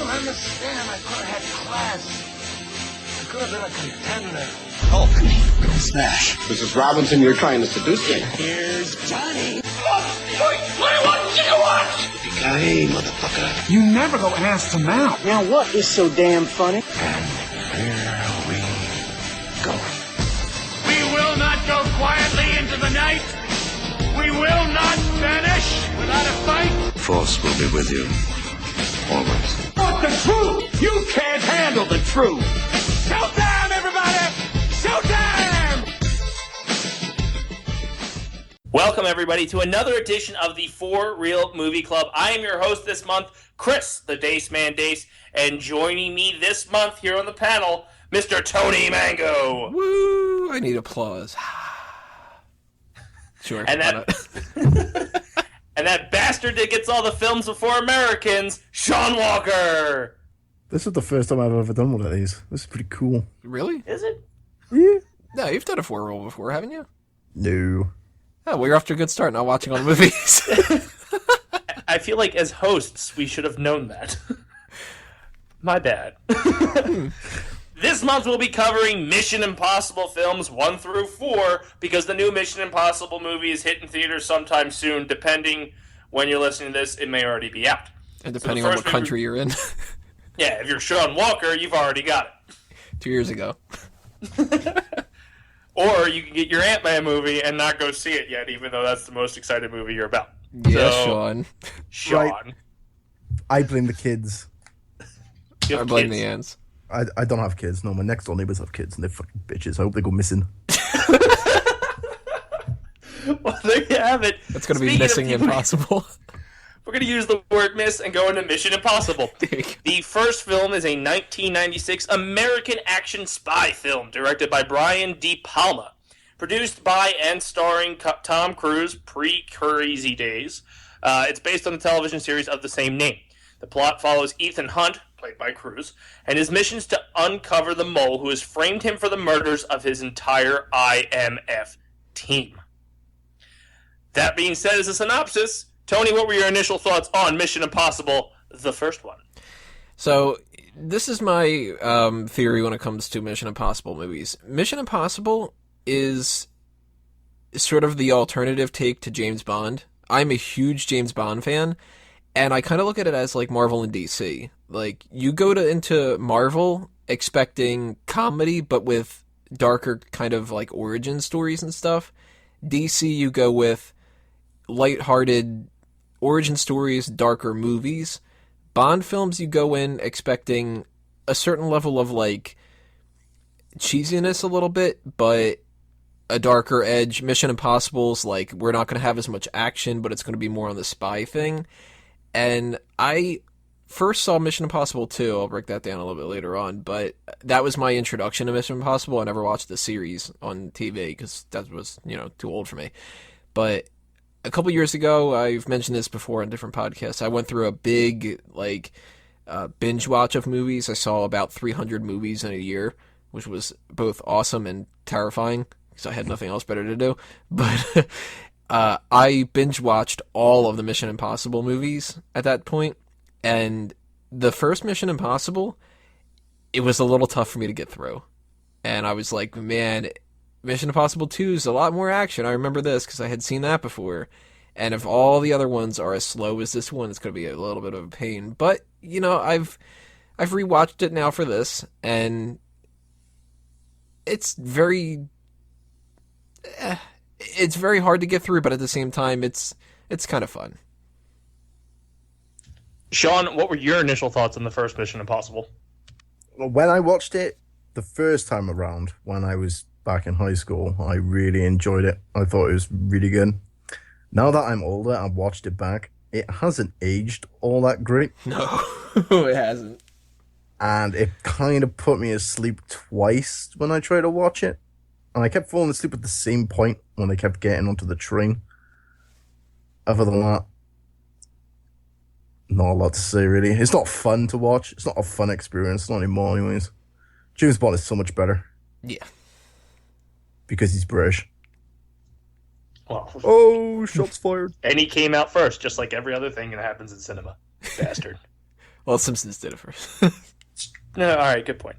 understand. I could have had class. I could have been a contender. Hulk, go smash. Mrs. Robinson, you're trying to seduce me. Here's Johnny. Hey, motherfucker. You never go ass to mouth. Now what is so damn funny? And here we go. We will not go quietly into the night. We will not vanish without a fight. Force will be with you. Always. But the truth! You can't handle the truth! Showtime, everybody! Showtime! Welcome, everybody, to another edition of the For Real Movie Club. I am your host this month, Chris, the Dace Man Dace, and joining me this month here on the panel, Mr. Tony Mango. Woo! I need applause. Sure. And that, and that bastard that gets all the films before Americans, Sean Walker. This is the first time I've ever done one of these. This is pretty cool. Really? Is it? Yeah. No, you've done a 4-roll before, haven't you? No. Oh, well, you're off to a good start not watching all the movies. I feel like as hosts, we should have known that. My bad. This month we'll be covering Mission Impossible films 1 through 4 because the new Mission Impossible movie is hitting theaters sometime soon. Depending when you're listening to this, it may already be out. And depending on what country you're in. Yeah, if you're Sean Walker, you've already got it. 2 years ago. Or you can get your Ant-Man movie and not go see it yet, even though that's the most excited movie you're about. Yeah, so, Sean. Right. I blame the kids. I blame the ants. I don't have kids. No, my next door neighbors have kids, and they're fucking bitches. I hope they go missing. Well, there you have it. It's going to be Missing Impossible. We're going to use the word miss and go into Mission Impossible. The first film is a 1996 American action spy film directed by Brian De Palma, produced by and starring Tom Cruise pre-Crazy Days. It's based on the television series of the same name. The plot follows Ethan Hunt, played by Cruise, and his missions to uncover the mole who has framed him for the murders of his entire IMF team. That being said, as a synopsis, Tony, what were your initial thoughts on Mission Impossible, the first one? So, this is my theory when it comes to Mission Impossible movies. Mission Impossible is sort of the alternative take to James Bond. I'm a huge James Bond fan, and I kind of look at it as like Marvel and DC. Like, you go into Marvel expecting comedy, but with darker kind of like origin stories and stuff. DC, you go with lighthearted origin stories, darker movies. Bond films, you go in expecting a certain level of like cheesiness a little bit, but a darker edge. Mission Impossible's like, we're not going to have as much action, but it's going to be more on the spy thing. And I first saw Mission Impossible 2. I'll break that down a little bit later on, but that was my introduction to Mission Impossible. I never watched the series on TV because that was, too old for me. But a couple years ago, I've mentioned this before on different podcasts, I went through a big, binge watch of movies. I saw about 300 movies in a year, which was both awesome and terrifying, because I had nothing else better to do. But I binge watched all of the Mission Impossible movies at that point, and the first Mission Impossible, it was a little tough for me to get through. And I was like, man, Mission Impossible 2 is a lot more action. I remember this because I had seen that before. And if all the other ones are as slow as this one, it's going to be a little bit of a pain. But, I've rewatched it now for this, and it's very hard to get through, but at the same time, it's kind of fun. Sean, what were your initial thoughts on the first Mission Impossible? Well, when I watched it the first time around, when I was back in high school, I really enjoyed it. I thought it was really good. Now that I'm older, I've watched it back. It hasn't aged all that great. No, it hasn't. And it kind of put me asleep twice when I tried to watch it. And I kept falling asleep at the same point when I kept getting onto the train. Other than that, not a lot to say, really. It's not fun to watch. It's not a fun experience. Not anymore, anyways. James Bond is so much better. Yeah. Because he's British. Well, oh, shots fired. And he came out first, just like every other thing that happens in cinema. Bastard. Well, Simpsons did it first. No, all right, good point.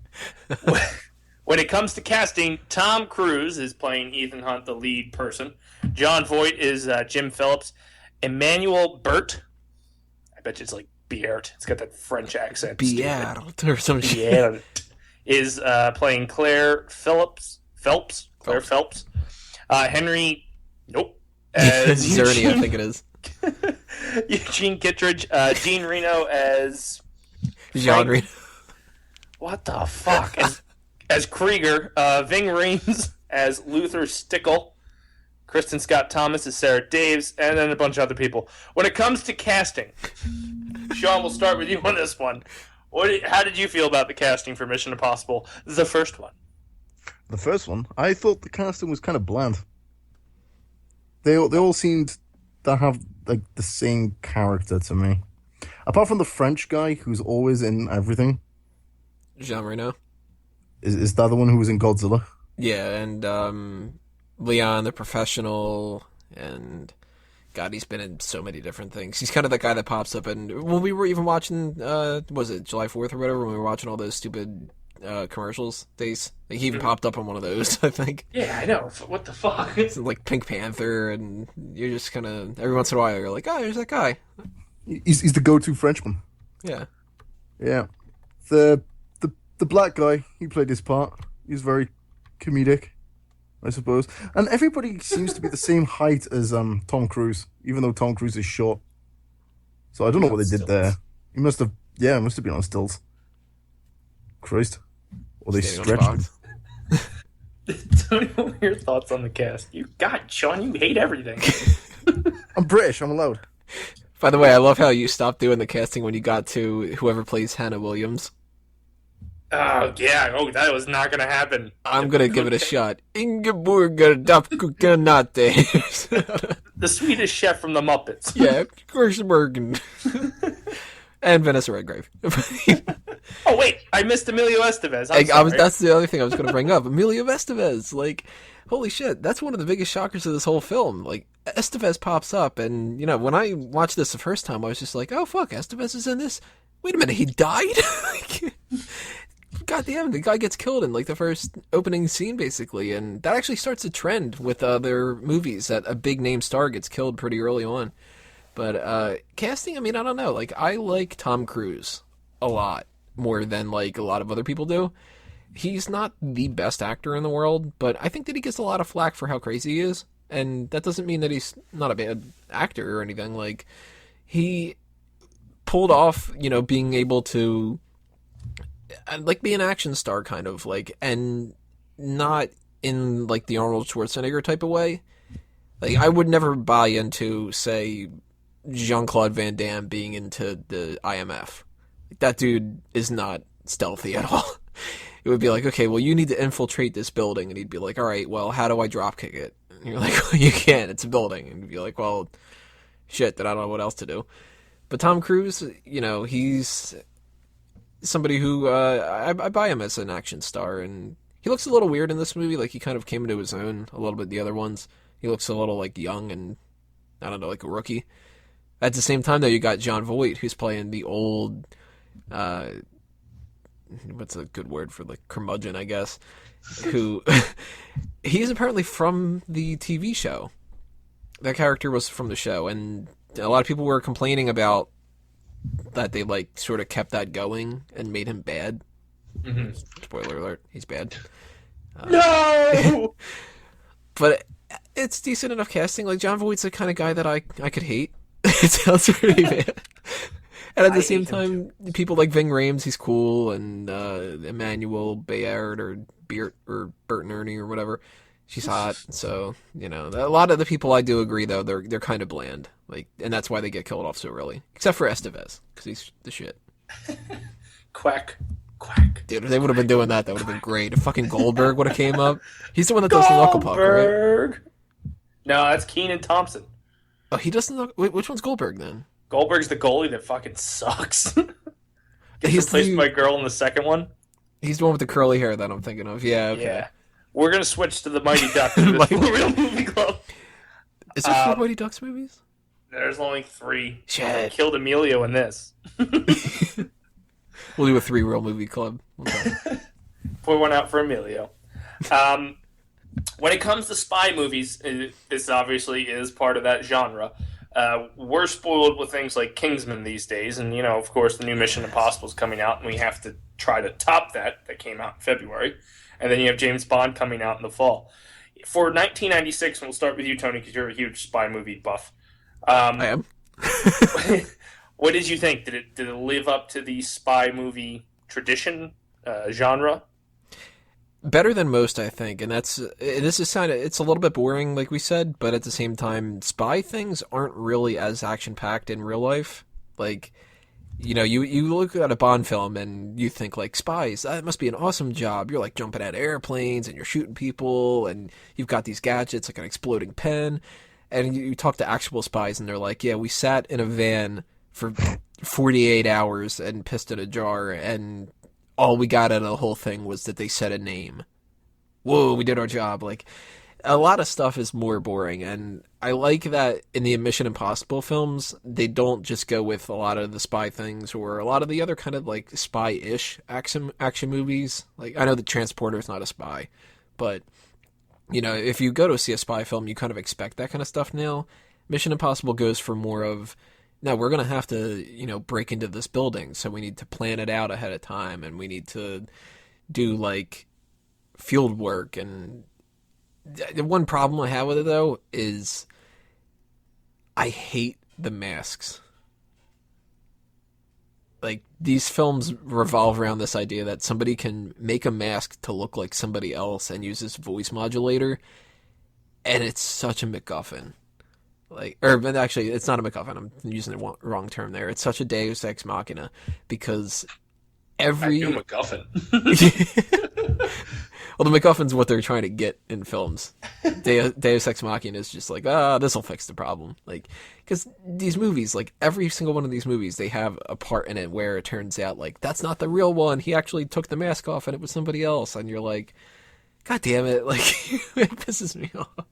When it comes to casting, Tom Cruise is playing Ethan Hunt, the lead person. John Voight is Jim Phillips. Emmanuel Burt, I bet you it's like Biert. It's got that French accent. Biert or some shit. Biert is playing Claire Phillips. Claire Phelps. Henry, nope. As Zerny, I think it is. Eugene Kittredge. Jean Reno as Jean Reno. What the fuck? As Krieger, Ving Rhames as Luther Stickle, Kristen Scott Thomas as Sarah Daves, and then a bunch of other people. When it comes to casting, Sean, we'll start with you on this one. How did you feel about the casting for Mission Impossible, the first one? The first one, I thought the casting was kind of bland. They all seemed to have like the same character to me, apart from the French guy who's always in everything. Jean Reno. Is that the one who was in Godzilla? Yeah, and Leon the Professional, and God, he's been in so many different things. He's kind of that guy that pops up, and when we were even watching, was it July 4th or whatever, when we were watching all those stupid commercials days, like, he even popped up on one of those, I think. Yeah, I know. What the fuck? It's like Pink Panther, and you're just kind of, every once in a while, you're like, oh, there's that guy. He's the go-to Frenchman. Yeah. Yeah. The black guy, he played his part. He's very comedic, I suppose. And everybody seems to be the same height as Tom Cruise, even though Tom Cruise is short. So I don't know what they did there. He must have been on stilts. Christ. Or they stretched him. Tell me what your thoughts on the cast. God, Sean, you hate everything. I'm British, I'm allowed. By the way, I love how you stopped doing the casting when you got to whoever plays Hannah Williams. Oh, yeah. Oh, that was not going to happen. I'm going to give it a shot. Ingeborg Dapkukanate. The Swedish chef from the Muppets. Yeah, Kirstenbergen. And Vanessa Redgrave. Oh, wait. I missed Emilio Estevez. That's the other thing I was going to bring up. Emilio Estevez. Like, holy shit. That's one of the biggest shockers of this whole film. Like, Estevez pops up, and, you know, when I watched this the first time, I was just like, oh, fuck, Estevez is in this? Wait a minute, he died? God damn, the guy gets killed in like the first opening scene, basically, and that actually starts a trend with other movies that a big name star gets killed pretty early on. But casting, I mean, I don't know. Like, I like Tom Cruise a lot more than like a lot of other people do. He's not the best actor in the world, but I think that he gets a lot of flack for how crazy he is, and that doesn't mean that he's not a bad actor or anything. Like, he pulled off, you know, being able to like be an action star kind of like, and not in like the Arnold Schwarzenegger type of way. Like, I would never buy into, say, Jean-Claude Van Damme being into the IMF. That dude is not stealthy at all. It would be like, okay, well, you need to infiltrate this building, and he'd be like, all right, well, how do I dropkick it? And you're like, well, you can't, it's a building. And you'd be like, well, shit, then I don't know what else to do. But Tom Cruise, you know, he's somebody who I buy him as an action star, and he looks a little weird in this movie. Like, he kind of came into his own a little bit the other ones. He looks a little like young and, I don't know, like a rookie. At the same time, though, you got John Voight, who's playing the old what's a good word for like curmudgeon, I guess, who he's apparently from the TV show. That character was from the show, and a lot of people were complaining about that they like sort of kept that going and made him bad. Mm-hmm. Spoiler alert, he's bad. No! But it's decent enough casting. Like, John Voight's the kind of guy that I could hate. It sounds pretty bad. And at the same time, people like Ving Rhames, he's cool, and Emmanuel Bayard or Bert and Ernie or whatever, she's hot. So, you know, a lot of the people I do agree, though, they're kind of bland. Like, and that's why they get killed off so early. Except for Estevez, because he's the shit. Quack. Quack. Dude, if they would have been doing that, that would have been great. If fucking Goldberg would have came up. He's the one that does the knuckle puck, right? No, that's Kenan Thompson. Oh, he doesn't. Wait, which one's Goldberg then? Goldberg's the goalie that fucking sucks. Gets He's replaced by a girl in the second one. He's the one with the curly hair that I'm thinking of. Yeah, okay. Yeah. We're going to switch to the Mighty Ducks for this Real Movie Club. Is there 4 Mighty Ducks movies? There's only 3. Shit. Killed Emilio in this. We'll do a 3 Reel Movie Club. Pour one out for Emilio. When it comes to spy movies, this obviously is part of that genre. We're spoiled with things like Kingsman these days, and, of course, the new Mission Impossible is coming out, and we have to try to top that. That came out in February. And then you have James Bond coming out in the fall. For 1996, and we'll start with you, Tony, because you're a huge spy movie buff. I am. What did you think? Did it live up to the spy movie tradition genre? Better than most, I think, and this is it's a little bit boring, like we said, but at the same time, spy things aren't really as action-packed in real life. Like, you look at a Bond film and you think, like, spies, that must be an awesome job. You're, like, jumping out of airplanes and you're shooting people and you've got these gadgets like an exploding pen. And you talk to actual spies and they're like, yeah, we sat in a van for 48 hours and pissed in a jar, and all we got out of the whole thing was that they said a name. Whoa, we did our job. Like, a lot of stuff is more boring, and I like that in the Mission Impossible films, they don't just go with a lot of the spy things or a lot of the other kind of, like, spy-ish action movies. Like, I know the Transporter is not a spy, but, if you go to see a spy film, you kind of expect that kind of stuff now. Mission Impossible goes for more of, no, we're going to have to, break into this building, so we need to plan it out ahead of time, and we need to do, like, field work. And the one problem I have with it, though, is I hate the masks. Like, these films revolve around this idea that somebody can make a mask to look like somebody else and use this voice modulator, and it's such a MacGuffin. But actually, it's not a MacGuffin. I'm using the wrong term there. It's such a Deus Ex Machina because every... I knew MacGuffin. Well, the MacGuffin's what they're trying to get in films. Deus Ex Machina is just like, this will fix the problem. Like, because these movies, like, every single one of these movies, they have a part in it where it turns out, like, that's not the real one. He actually took the mask off and it was somebody else. And you're like, God damn it. Like, it pisses me off.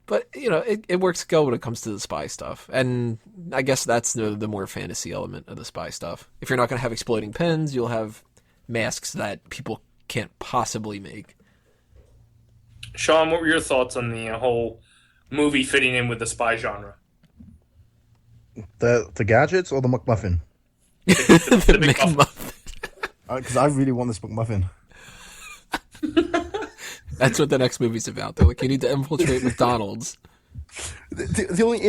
But, it works well when it comes to the spy stuff. And I guess that's the more fantasy element of the spy stuff. If you're not going to have exploding pens, you'll have masks that people can't possibly make. Sean, what were your thoughts on the whole movie fitting in with the spy genre? The gadgets or the McMuffin? The McMuffin. Because I really want this McMuffin. That's what the next movie's about. They're like, you need to infiltrate McDonald's. The only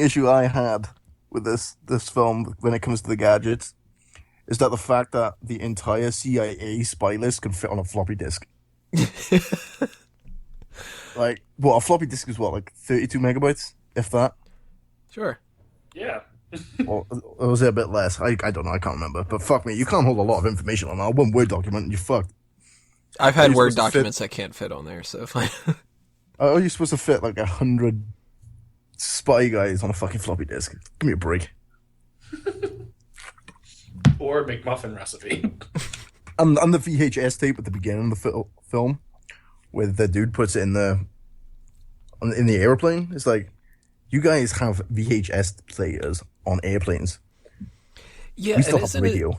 issue I had with this film when it comes to the gadgets is that the fact that the entire CIA spy list can fit on a floppy disk. Like, what, a floppy disk is what, like 32 megabytes, if that? Sure. Yeah. Or was it a bit less? I don't know, I can't remember. But fuck me, you can't hold a lot of information on that. One Word document and you're fucked. I've had Word documents that can't fit on there, so fine. Are you supposed to fit like 100 spy guys on a fucking floppy disk? Give me a break. Or a McMuffin recipe. And the VHS tape at the beginning of the film, where the dude puts it in the airplane, it's like, you guys have VHS players on airplanes. Yeah, we still have radio.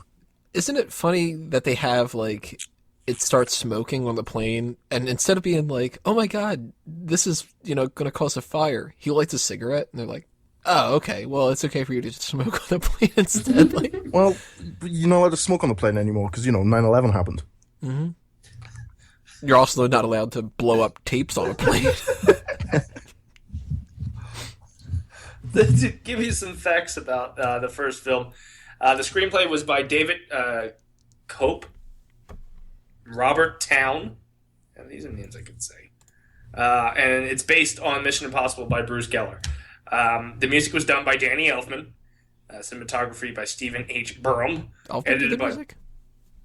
Isn't it funny that they have, like, it starts smoking on the plane, and instead of being like, oh my god, this is, going to cause a fire, he lights a cigarette, and they're like, oh, okay, well, it's okay for you to just smoke on the plane instead. Like, well, you're not allowed to smoke on the plane anymore, because, 9/11 happened. Mm-hmm. You're also not allowed to blow up tapes on a plane. To give you some facts about the first film, the screenplay was by David Cope, Robert Town, and these are names I could say, and it's based on Mission Impossible by Bruce Geller. The music was done by Danny Elfman, cinematography by Stephen H. Burham, edited by music.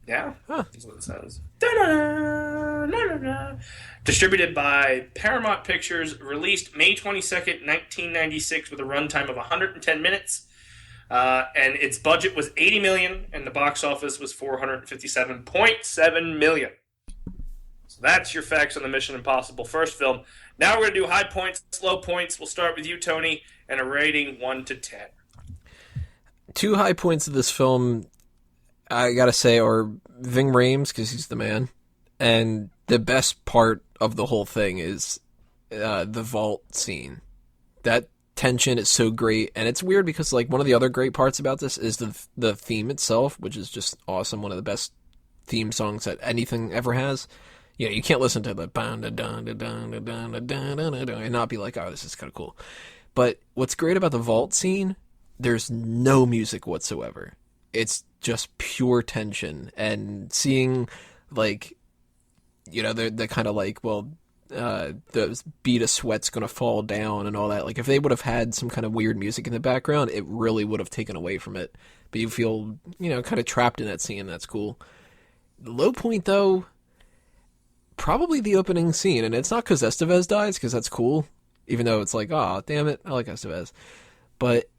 Yeah, huh. That's what it says. Distributed by Paramount Pictures, released May 22nd, 1996, with a runtime of 110 minutes. And its budget was $80 million, and the box office was $457.7 million. So that's your facts on the Mission Impossible first film. Now we're going to do high points, low points. We'll start with you, Tony, and a rating 1 to 10. 2 high points of this film. I gotta say, or Ving Rhames, because he's the man. And the best part of the whole thing is the vault scene. That tension is so great, and it's weird because like one of the other great parts about this is the theme itself, which is just awesome. One of the best theme songs that anything ever has. You know, you can't listen to the and not be like, oh, this is kind of cool. But what's great about the vault scene, there's no music whatsoever. It's just pure tension, and seeing like, you know, the kind of like, well, the bead of sweat's gonna fall down and all that. Like if they would have had some kind of weird music in the background, it really would have taken away from it. But you feel, you know, kind of trapped in that scene. That's cool. The low point though, probably the opening scene, and it's not because Estevez dies, because that's cool, even though it's like, oh damn it, I like Estevez. But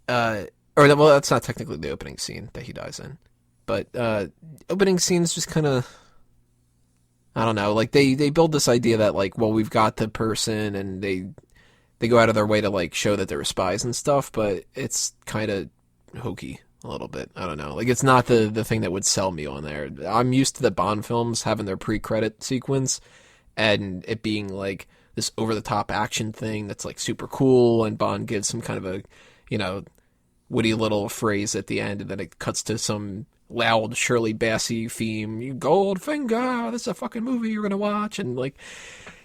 or well, that's not technically the opening scene that he dies in, but opening scene is just kind of, I don't know, like they build this idea that like, well, we've got the person, and they go out of their way to like show that they're spies and stuff, but it's kind of hokey a little bit. I don't know, like it's not the thing that would sell me on there. I'm used to the Bond films having their pre-credit sequence and it being like this over-the-top action thing that's like super cool, and Bond gives some kind of a, you know, witty little phrase at the end, and then it cuts to some loud Shirley Bassey theme. You Goldfinger, this is a fucking movie you're gonna watch, and like,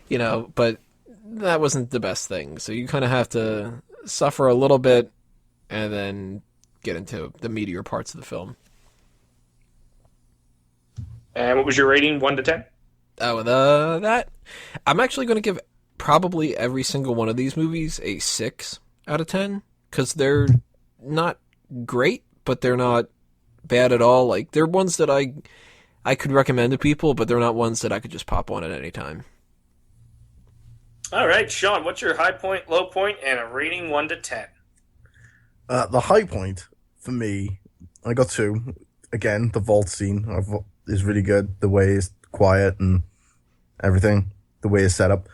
you know, but that wasn't the best thing. So you kind of have to suffer a little bit and then get into the meatier parts of the film. And what was your rating, 1 to 10? Oh, that I'm actually going to give probably every single one of these movies a 6 out of 10, because they're not great, but they're not bad at all. Like they're ones that I could recommend to people, but they're not ones that I could just pop on at any time. All right, Sean, what's your high point, low point, and a rating 1 to 10? The high point for me, I got 2. Again, the vault scene is really good. The way it's quiet and everything, the way it's set up.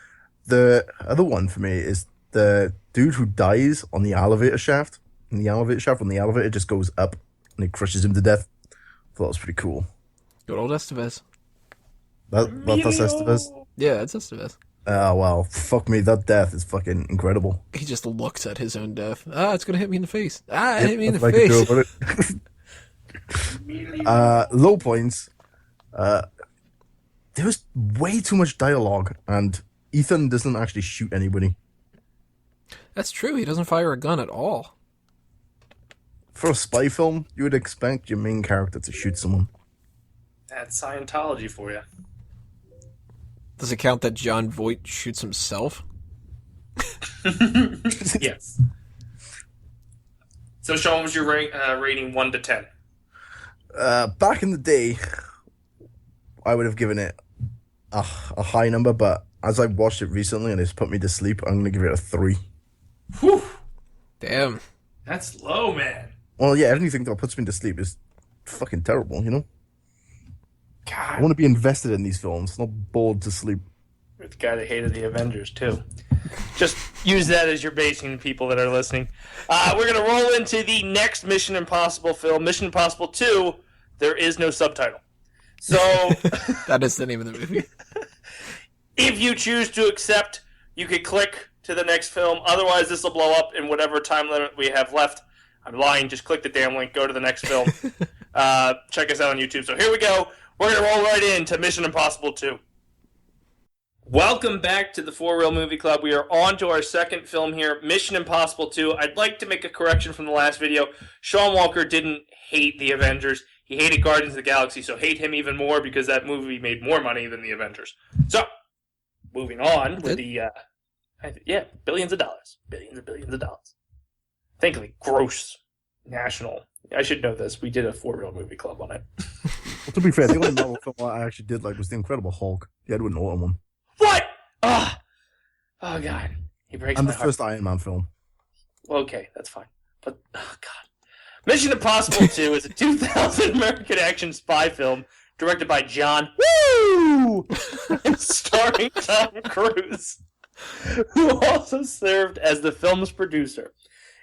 The other one for me is the dude who dies on the elevator shaft. In the elevator shaft, when the elevator just goes up and it crushes him to death. I thought that was pretty cool. Good old Estevez. That's Estevez? Yeah, it's Estevez. Oh, well, fuck me. That death is fucking incredible. He just looks at his own death. Ah, it's going to hit me in the face. Ah, it hit me in the Nothing I can face. do about it. Low points. There was way too much dialogue, and Ethan doesn't actually shoot anybody. That's true. He doesn't fire a gun at all. For a spy film, you would expect your main character to shoot someone. That's Scientology for you. Does it count that John Voight shoots himself? Yes. So, Sean, what was your rating 1 to 10? Back in the day, I would have given it a high number, but as I watched it recently and it's put me to sleep, I'm going to give it a 3. Whew. Damn. That's low, man. Well, yeah, anything that puts me to sleep is fucking terrible, you know? God. I want to be invested in these films, not bored to sleep. You're the guy that hated the Avengers, too. Just use that as your basing, people that are listening. We're going to roll into the next Mission Impossible film, Mission Impossible 2. There is no subtitle. So... That is the name of the movie. If you choose to accept, you could click to the next film. Otherwise, this will blow up in whatever time limit we have left. I'm lying. Just click the damn link. Go to the next film. Check us out on YouTube. So here we go. We're going to roll right into Mission Impossible 2. Welcome back to the For Real Movie Club. We are on to our second film here, Mission Impossible 2. I'd like to make a correction from the last video. Sean Walker didn't hate the Avengers. He hated Guardians of the Galaxy, so hate him even more because that movie made more money than the Avengers. So, moving on with the, billions of dollars. Billions of dollars. Thankfully, gross national. I should know this. We did a For Real Movie Club on it. Well, to be fair, the only Marvel film I actually did like was The Incredible Hulk, the Edward Norton one. What? Oh, God. He breaks and my the heart. first Iron Man film. Okay, that's fine. But, oh, God. Mission Impossible 2 is a 2000 American action spy film directed by John Woo! And starring Tom Cruise, who also served as the film's producer.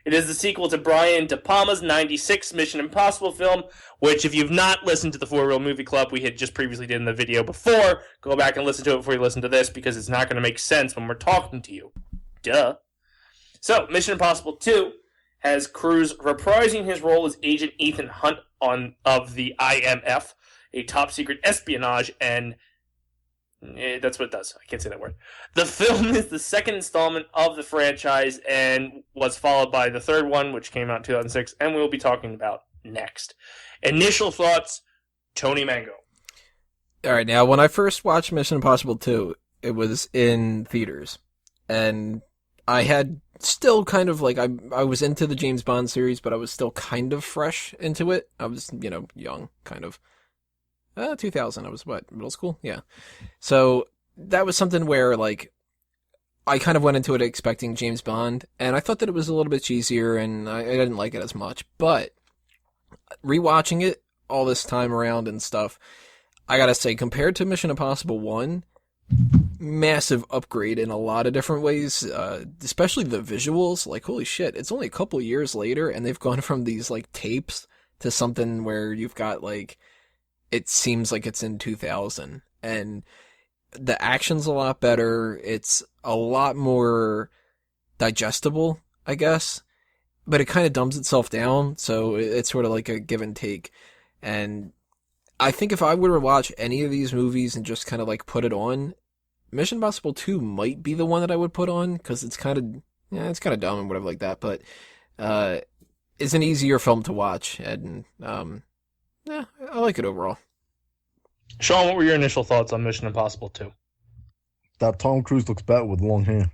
It is the sequel to Brian De Palma's 96 Mission Impossible film, which if you've not listened to the 4 Real Movie Club we had just previously did in the video before, go back and listen to it before you listen to this because it's not going to make sense when we're talking to you. Duh. So, Mission Impossible 2 has Cruise reprising his role as Agent Ethan Hunt of the IMF, a top-secret espionage and... that's what it does. I can't say that word. The film is the second installment of the franchise and was followed by the third one, which came out in 2006, and we'll be talking about next. Initial thoughts, Tony Mango. All right, now when I first watched Mission Impossible 2, it was in theaters, and I had still kind of like I was into the James Bond series, but I was still kind of fresh into it. I was, young, kind of. 2000, I was what, middle school? Yeah. So that was something where like I kind of went into it expecting James Bond, and I thought that it was a little bit cheesier, and I didn't like it as much. But rewatching it all this time around and stuff, I gotta say, compared to Mission Impossible 1, massive upgrade in a lot of different ways, especially the visuals. Like, holy shit, it's only a couple years later, and they've gone from these like tapes to something where you've got like, it seems like it's in 2000, and the action's a lot better. It's a lot more digestible, I guess, but it kind of dumbs itself down, so it's sort of like a give and take. And I think if I were to watch any of these movies and just kind of like put it on, Mission Impossible 2 might be the one that I would put on, because it's kind of dumb and whatever like that, but it's an easier film to watch, and I like it overall. Sean, what were your initial thoughts on Mission Impossible 2? That Tom Cruise looks better with long hair.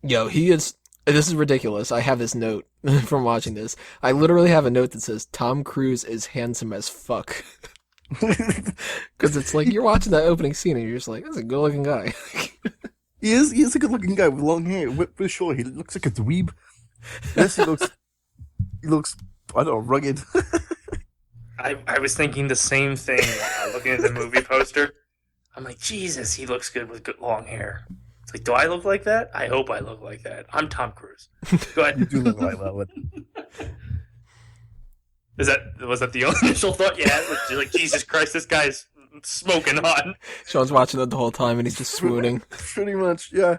Yo, this is ridiculous. I have this note from watching this. I literally have a note that says, Tom Cruise is handsome as fuck. Because it's like, you're watching that opening scene and you're just like, that's a good looking guy. He is a good looking guy with long hair. For sure, he looks like a dweeb. Yes, he looks, I don't know, rugged. I was thinking the same thing looking at the movie poster. I'm like, Jesus, he looks good with good long hair. It's like, do I look like that? I hope I look like that. I'm Tom Cruise. Go ahead. You do look like that. Was that the only initial thought you had? You're like, Jesus Christ, this guy's smoking hot. Sean's watching it the whole time and he's just swooning. Pretty much, yeah.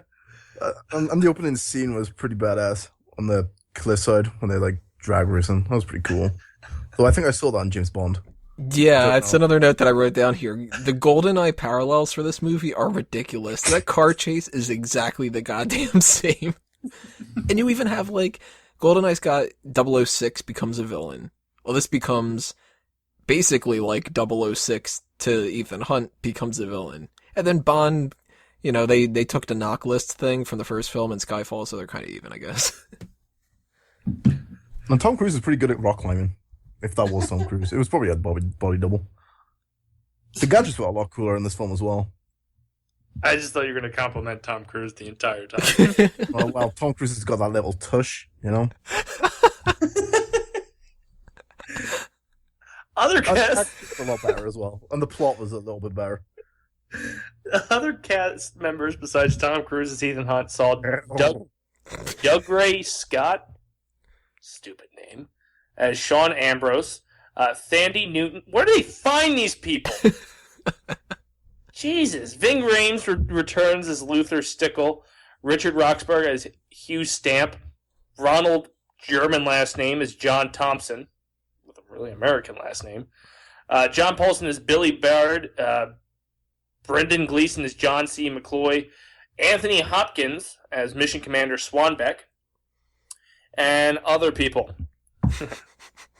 And the opening scene was pretty badass on the cliffside when they like drag racing. That was pretty cool. So I think I saw that on James Bond. Yeah, it's another note that I wrote down here. The GoldenEye parallels for this movie are ridiculous. That car chase is exactly the goddamn same. And you even have, like, GoldenEye's got 006 becomes a villain. Well, this becomes basically like 006 to Ethan Hunt becomes a villain. And then Bond, they took the knock list thing from the first film and Skyfall, so they're kind of even, I guess. And Tom Cruise is pretty good at rock climbing. If that was Tom Cruise. It was probably a body double. The gadgets were a lot cooler in this film as well. I just thought you were going to compliment Tom Cruise the entire time. Well, Tom Cruise has got that little tush, Other cast... a lot better as well. And the plot was a little bit better. Other cast members besides Tom Cruise as Ethan Hunt saw Dougray Scott, stupid name, as Sean Ambrose, Thandie Newton. Where do they find these people? Jesus. Ving Rhames returns as Luther Stickle, Richard Roxburgh as Hugh Stamp, Ronald, German last name, is John Thompson, with a really American last name, John Paulson is Billy Baird, Brendan Gleeson as John C. McCloy, Anthony Hopkins as Mission Commander Swanbeck, and other people.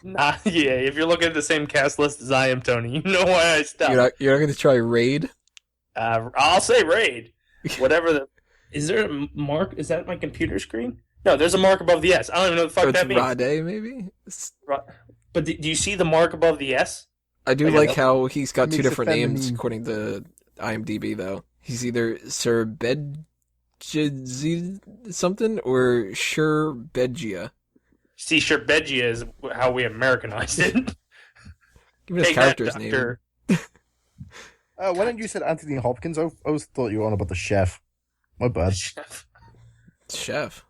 If you're looking at the same cast list as I am, Tony, you know why I stopped. You're not going to try Raid? I'll say Raid. Whatever is there a mark? Is that my computer screen? No, there's a mark above the S. I don't even know what the fuck that means. Rade, maybe? But do you see the mark above the S? I do like how he's got two different names according to IMDb, though. He's either Sir Bedji something or Sherbegia. See, Sherbegia is how we Americanized it. Give me his character's name. Why didn't you say Anthony Hopkins? I always thought you were on about the chef. My bad. Chef?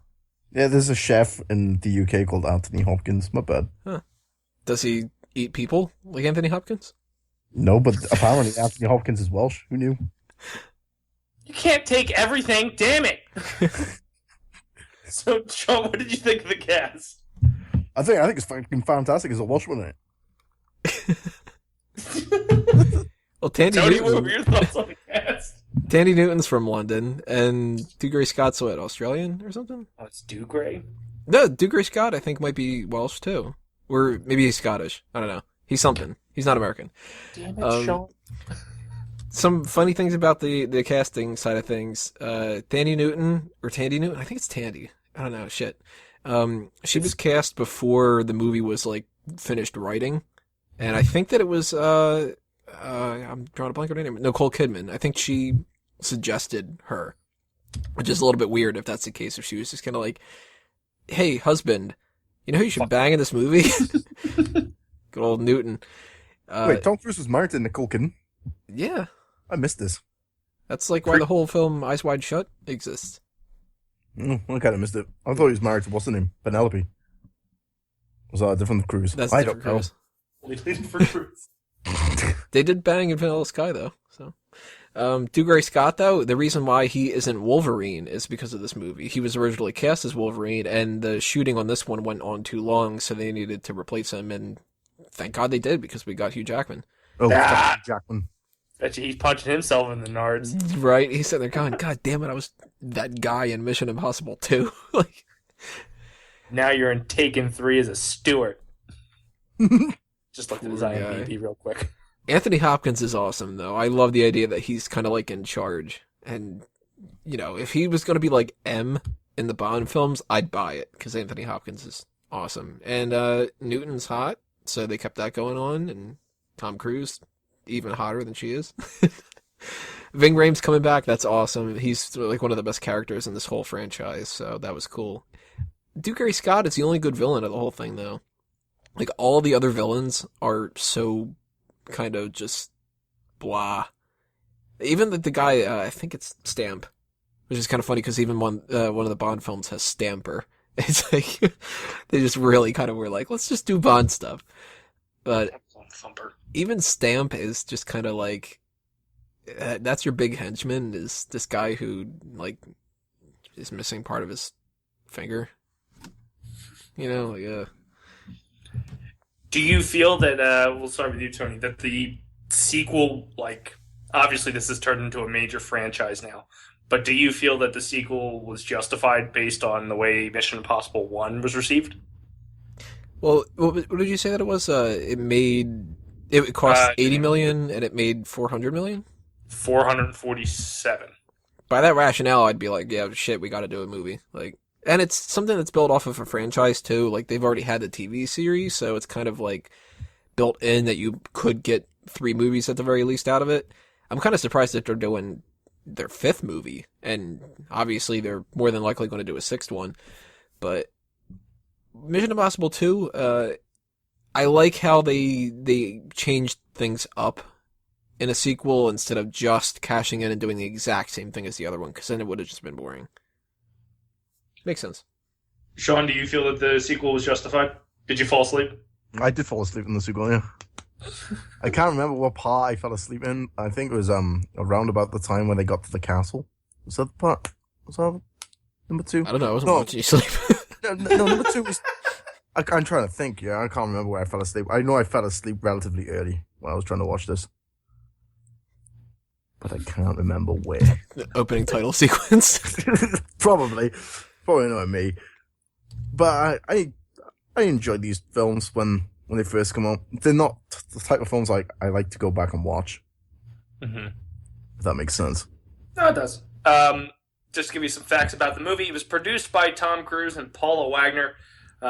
Yeah, there's a chef in the UK called Anthony Hopkins. My bad. Does he eat people like Anthony Hopkins? No, but apparently Anthony Hopkins is Welsh. Who knew? You can't take everything, damn it! So, Sean, what did you think of the cast? I think it's fucking fantastic as a Welshman in it. Well, Tandy Tony, what Newton. were your thoughts on the cast? Tandy Newton's from London, and Dougray Scott's what, Australian or something? Oh, it's Dougray? No, Dougray Scott I think might be Welsh too. Or maybe he's Scottish. I don't know. He's something. He's not American. Damn it, Sean. Some funny things about the casting side of things. Tandy Newton, I think it's Tandy. I don't know, shit. She was cast before the movie was like finished writing. And I think that it was I'm drawing a blank on her name. Nicole Kidman. I think she suggested her. Which is a little bit weird if that's the case, if she was just kinda like, hey, husband, you know who you should bang in this movie? Good old Newton. Wait, Tom Cruise was married to Nicole Kidman? Yeah. I missed this. That's like why the whole film Eyes Wide Shut exists. I kind of missed it. I thought he was married to, what's her name? Penelope. Was that a different cruise? That's I different don't know. cruise. Completely different cruise. They did bang in Vanilla Sky though. So, Dougray Scott though, the reason why he isn't Wolverine is because of this movie. He was originally cast as Wolverine, and the shooting on this one went on too long, so they needed to replace him. And thank God they did, because we got Hugh Jackman. Oh, Ah! Jackman. Actually, he's punching himself in the nards. Right? He's sitting there going, God damn it, I was that guy in Mission Impossible 2. Like, Now you're in Taken 3 as a steward. Just looked at his Poor IMDb real quick. Anthony Hopkins is awesome though. I love the idea that he's kind of like in charge. And, you know, if he was going to be like M in the Bond films, I'd buy it, because Anthony Hopkins is awesome. And Newton's hot, so they kept that going on. And Tom Cruise, even hotter than she is. Ving Rhames coming back, that's awesome. He's like one of the best characters in this whole franchise, so that was cool. Dougray Scott is the only good villain of the whole thing, though. Like, all the other villains are so kind of just blah. Even the guy, I think it's Stamp, which is kind of funny because even one of the Bond films has Stamper. It's like, they just really kind of were like, let's just do Bond stuff. But even Stamp is just kind of like, that's your big henchman, is this guy who, like, is missing part of his finger. You know, like, Do you feel that, we'll start with you, Tony, that the sequel, like, obviously this has turned into a major franchise now, but do you feel that the sequel was justified based on the way Mission Impossible 1 was received? well, what did you say that it was? It cost $80 million and it made $400 million? 447. By that rationale, I'd be like, yeah, shit, we gotta do a movie. Like, and it's something that's built off of a franchise too. Like, they've already had the TV series, so it's kind of like built in that you could get 3 movies at the very least out of it. I'm kind of surprised that they're doing their 5th movie, and obviously they're more than likely going to do a 6th one. But Mission Impossible 2, I like how they changed things up in a sequel instead of just cashing in and doing the exact same thing as the other one, because then it would have just been boring. Makes sense. Sean, do you feel that the sequel was justified? Did you fall asleep? I did fall asleep in the sequel, yeah. I can't remember what part I fell asleep in. I think it was around about the time when they got to the castle. Was that the part? Was that number 2? I don't know, I wasn't watching you sleep. No, number 2 was... I'm trying to think, yeah. I can't remember where I fell asleep. I know I fell asleep relatively early when I was trying to watch this. But I can't remember where. The opening title sequence. Probably not me. But I enjoyed these films when they first come out. They're not the type of films I like to go back and watch. Mm-hmm. If that makes sense. No, it does. Just to give you some facts about the movie, it was produced by Tom Cruise and Paula Wagner.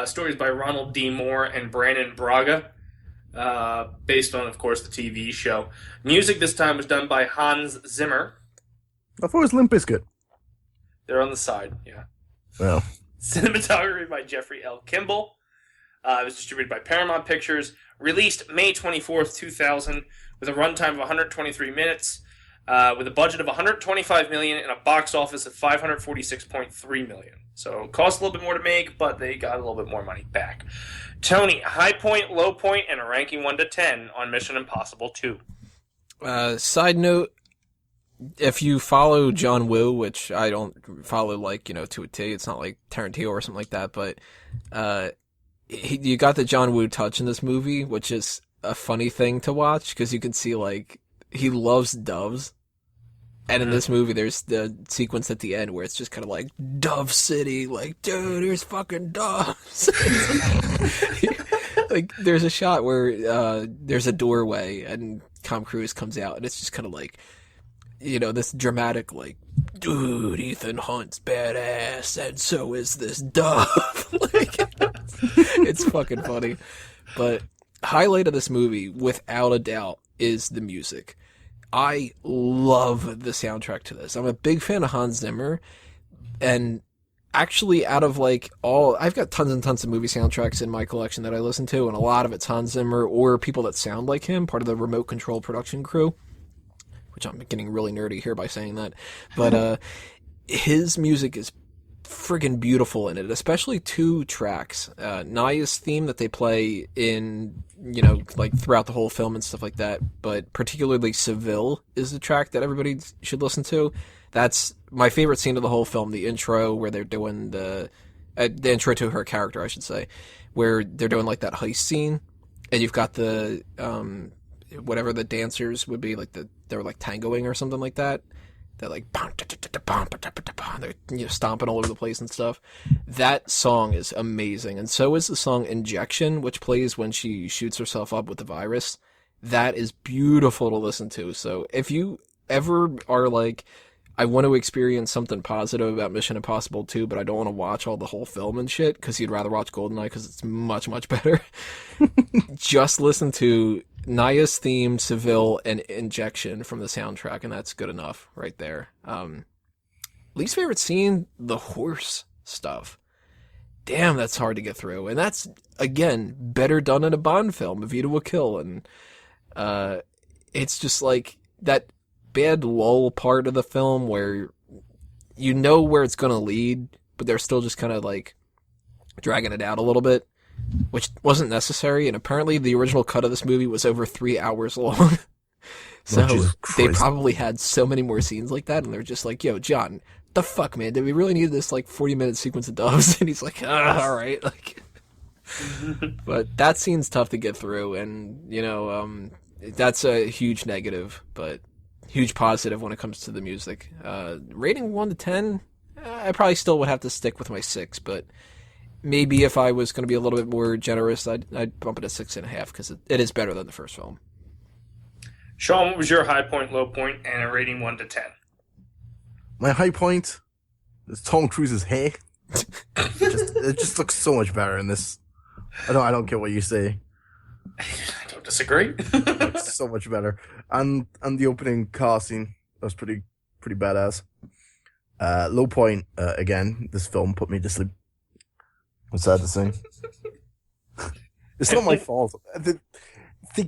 Stories by Ronald D. Moore and Brandon Braga. Based on, of course, the TV show. Music this time was done by Hans Zimmer. I thought it was Limp Bizkit. They're on the side, yeah. Well. Cinematography by Jeffrey L. Kimball. It was distributed by Paramount Pictures. Released May 24th, 2000, with a runtime of 123 minutes. with a budget of $125 million and a box office of $546.3 million. So it cost a little bit more to make, but they got a little bit more money back. Tony, high point, low point, and a ranking 1 to 10 on Mission Impossible 2. Side note, if you follow John Woo, which I don't follow to a T, it's not like Tarantino or something like that, but you got the John Woo touch in this movie, which is a funny thing to watch because you can see he loves doves. And in this movie, there's the sequence at the end where it's just kind of like Dove City, dude, there's fucking doves. There's a shot where there's a doorway and Tom Cruise comes out, and it's just kind of this dramatic, dude, Ethan Hunt's badass, and so is this dove. It's fucking funny. But highlight of this movie, without a doubt, is the music. I love the soundtrack to this. I'm a big fan of Hans Zimmer, and actually out of I've got tons and tons of movie soundtracks in my collection that I listen to, and a lot of it's Hans Zimmer or people that sound like him, part of the remote control production crew, which I'm getting really nerdy here by saying that. But his music is friggin' beautiful in it, especially 2 tracks. Naya's theme that they play in, throughout the whole film and stuff like that, but particularly Seville is the track that everybody should listen to. That's my favorite scene of the whole film, the intro where they're doing the intro to her character, I should say, where they're doing that heist scene, and you've got the, whatever the dancers would be, they're tangoing or something like that. They're they're stomping all over the place and stuff. That song is amazing, and so is the song Injection, which plays when she shoots herself up with the virus. That is beautiful to listen to. So if you ever are I want to experience something positive about Mission Impossible 2, but I don't want to watch all the whole film and shit, because you'd rather watch GoldenEye because it's much, much better, just listen to Naya's theme, Seville, and Injection from the soundtrack, and that's good enough right there. Least favorite scene, the horse stuff. Damn, that's hard to get through. And that's, again, better done in a Bond film, A View to a Kill. And it's just that bad lull part of the film where you know where it's going to lead, but they're still just kind of dragging it out a little bit, which wasn't necessary. And apparently the original cut of this movie was over 3 hours long. So they probably had so many more scenes like that, and they're just yo, John, the fuck, man, did we really need this 40-minute sequence of doves? And he's all right. But that scene's tough to get through, and that's a huge negative, but huge positive when it comes to the music. Rating 1 to 10, I probably still would have to stick with my 6, but maybe if I was going to be a little bit more generous, I'd bump it to 6.5, because it is better than the first film. Sean, what was your high point, low point, and a rating 1 to 10? My high point is Tom Cruise's hair. It just looks so much better in this. I don't care what you say. I don't disagree. It looks so much better. And the opening car scene, that was pretty badass. Low point, again, this film put me to sleep. I'm sad to say. It's not my fault.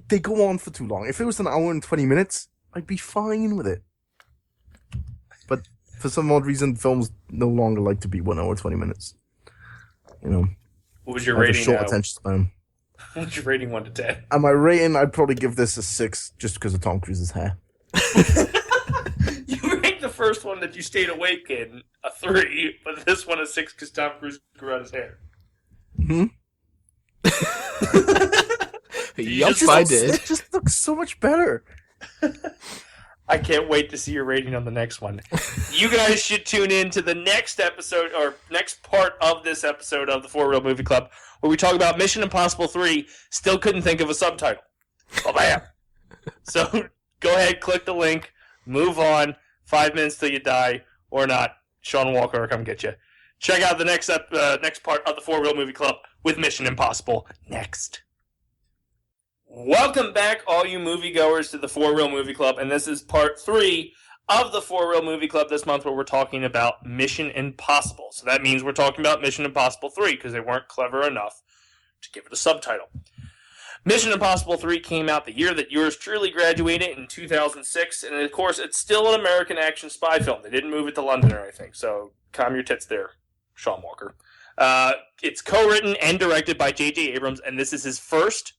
They go on for too long. If it was an hour and 20 minutes, I'd be fine with it. But for some odd reason, films no longer like to be 1 hour 20 minutes. What was your I have rating? a short attention span. What was your rating 1 to 10? And my rating, I'd probably give this a 6 just because of Tom Cruise's hair. You ranked the first one that you stayed awake in a 3, but this one a 6 because Tom Cruise grew out his hair. Hmm? Yup, I did. It just looks so much better. I can't wait to see your rating on the next one. You guys should tune in to the next episode, or next part of this episode of the For Real Movie Club, where we talk about Mission Impossible 3. Still couldn't think of a subtitle. Oh, bam! So go ahead, click the link, move on. 5 minutes till you die, or not. Sean Walker will come get you. Check out the next part of the For Real Movie Club with Mission Impossible next. Welcome back, all you moviegoers, to the For Real Movie Club, and this is part 3 of the For Real Movie Club this month, where we're talking about Mission Impossible. So that means we're talking about Mission Impossible 3, because they weren't clever enough to give it a subtitle. Mission Impossible 3 came out the year that yours truly graduated in 2006, and of course, it's still an American action spy film. They didn't move it to London or anything, so calm your tits there, Sean Walker. It's co-written and directed by J.J. Abrams, and this is his first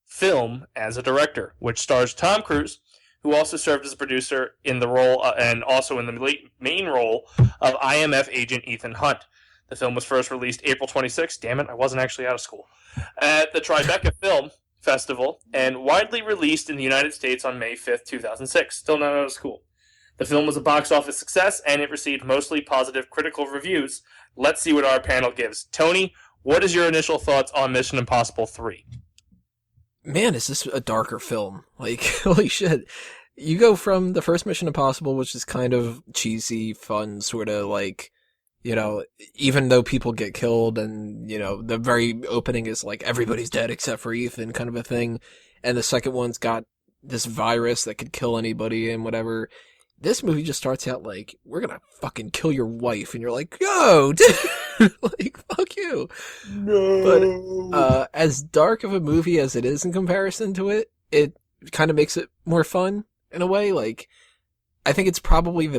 film as a director, which stars Tom Cruise, who also served as a producer in the role, and also in the main role of IMF agent Ethan Hunt. The film was first released April 26th. Damn it, I wasn't actually out of school. At the Tribeca Film Festival, and widely released in the United States on May 5th, 2006. Still not out of school. The film was a box office success, and it received mostly positive critical reviews. Let's see what our panel gives. Tony, what is your initial thoughts on Mission Impossible 3? Man, is this a darker film? Like, holy shit. You go from the first Mission Impossible, which is kind of cheesy, fun, sort of like, you know, even though people get killed and, you know, the very opening is like everybody's dead except for Ethan kind of a thing. And the second one's got this virus that could kill anybody and whatever. This movie just starts out like, we're gonna fucking kill your wife. And you're like, yo, dude! Like, fuck you. No. But, as dark of a movie as it is in comparison to it, it kind of makes it more fun in a way. Like, I think it's probably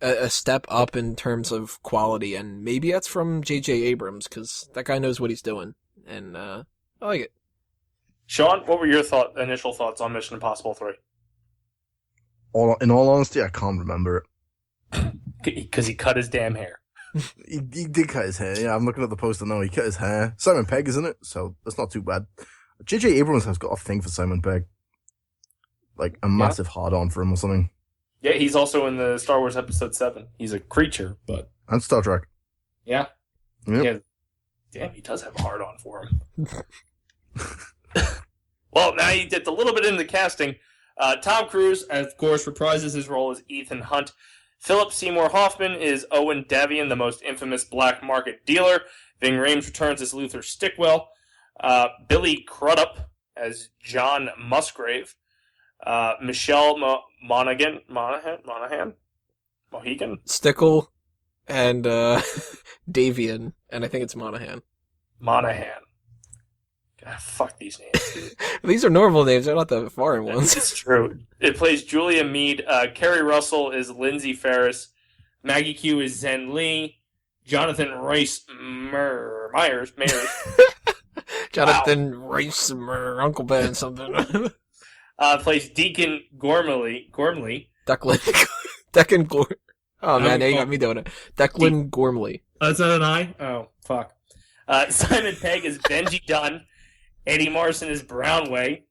a step up in terms of quality, and maybe that's from J.J. Abrams, because that guy knows what he's doing, and I like it. Sean, what were your initial thoughts on Mission Impossible 3? In all honesty, I can't remember it. Because he cut his damn hair. He did cut his hair, yeah, I'm looking at the poster now, he cut his hair. Simon Pegg is in it, so that's not too bad. J.J. Abrams has got a thing for Simon Pegg. Like, a massive hard-on for him or something. Yeah, he's also in the Star Wars Episode 7. He's a creature, but... And Star Trek. Yeah. Yep. Yeah. Damn, he does have a hard-on for him. Well, now he did a little bit into the casting. Tom Cruise, of course, reprises his role as Ethan Hunt. Philip Seymour Hoffman is Owen Davian, the most infamous black market dealer. Ving Rhames returns as Luther Stickwell. Billy Crudup as John Musgrave. Michelle Monahan? Mohegan? Stickle and Davian, and I think it's Monahan. God, fuck these names, dude. These are normal names, they're not the foreign ones. It's true. It plays Julia Mead. Kerry Russell is Lindsay Ferris. Maggie Q is Zen Lee. Jonathan Rice Myers. Jonathan Rice Uncle Ben something. Plays Deacon Gormley. Declan Gormley. Oh man, now you got me doing it. Declan Gormley. Oh, is that an I? Oh, fuck. Simon Pegg is Benji Dunn. Eddie Marson is Brownway.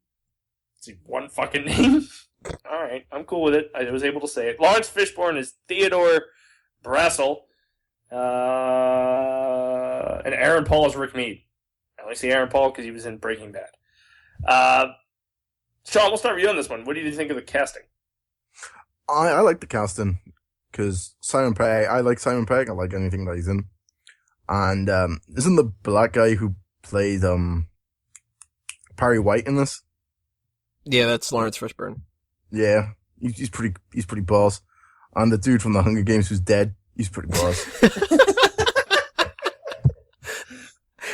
It's one fucking name. Alright, I'm cool with it. I was able to say it. Lawrence Fishburne is Theodore Brassel. And Aaron Paul is Rick Mead. I only see Aaron Paul because he was in Breaking Bad. Sean, we'll start with you on this one. What do you think of the casting? I like the casting, because Simon Pegg, I like Simon Pegg, I like anything that he's in. And, isn't the black guy who played, Perry White in this? Yeah, that's Lawrence Fishburne. Yeah, he's pretty boss. And the dude from the Hunger Games who's dead, he's pretty boss.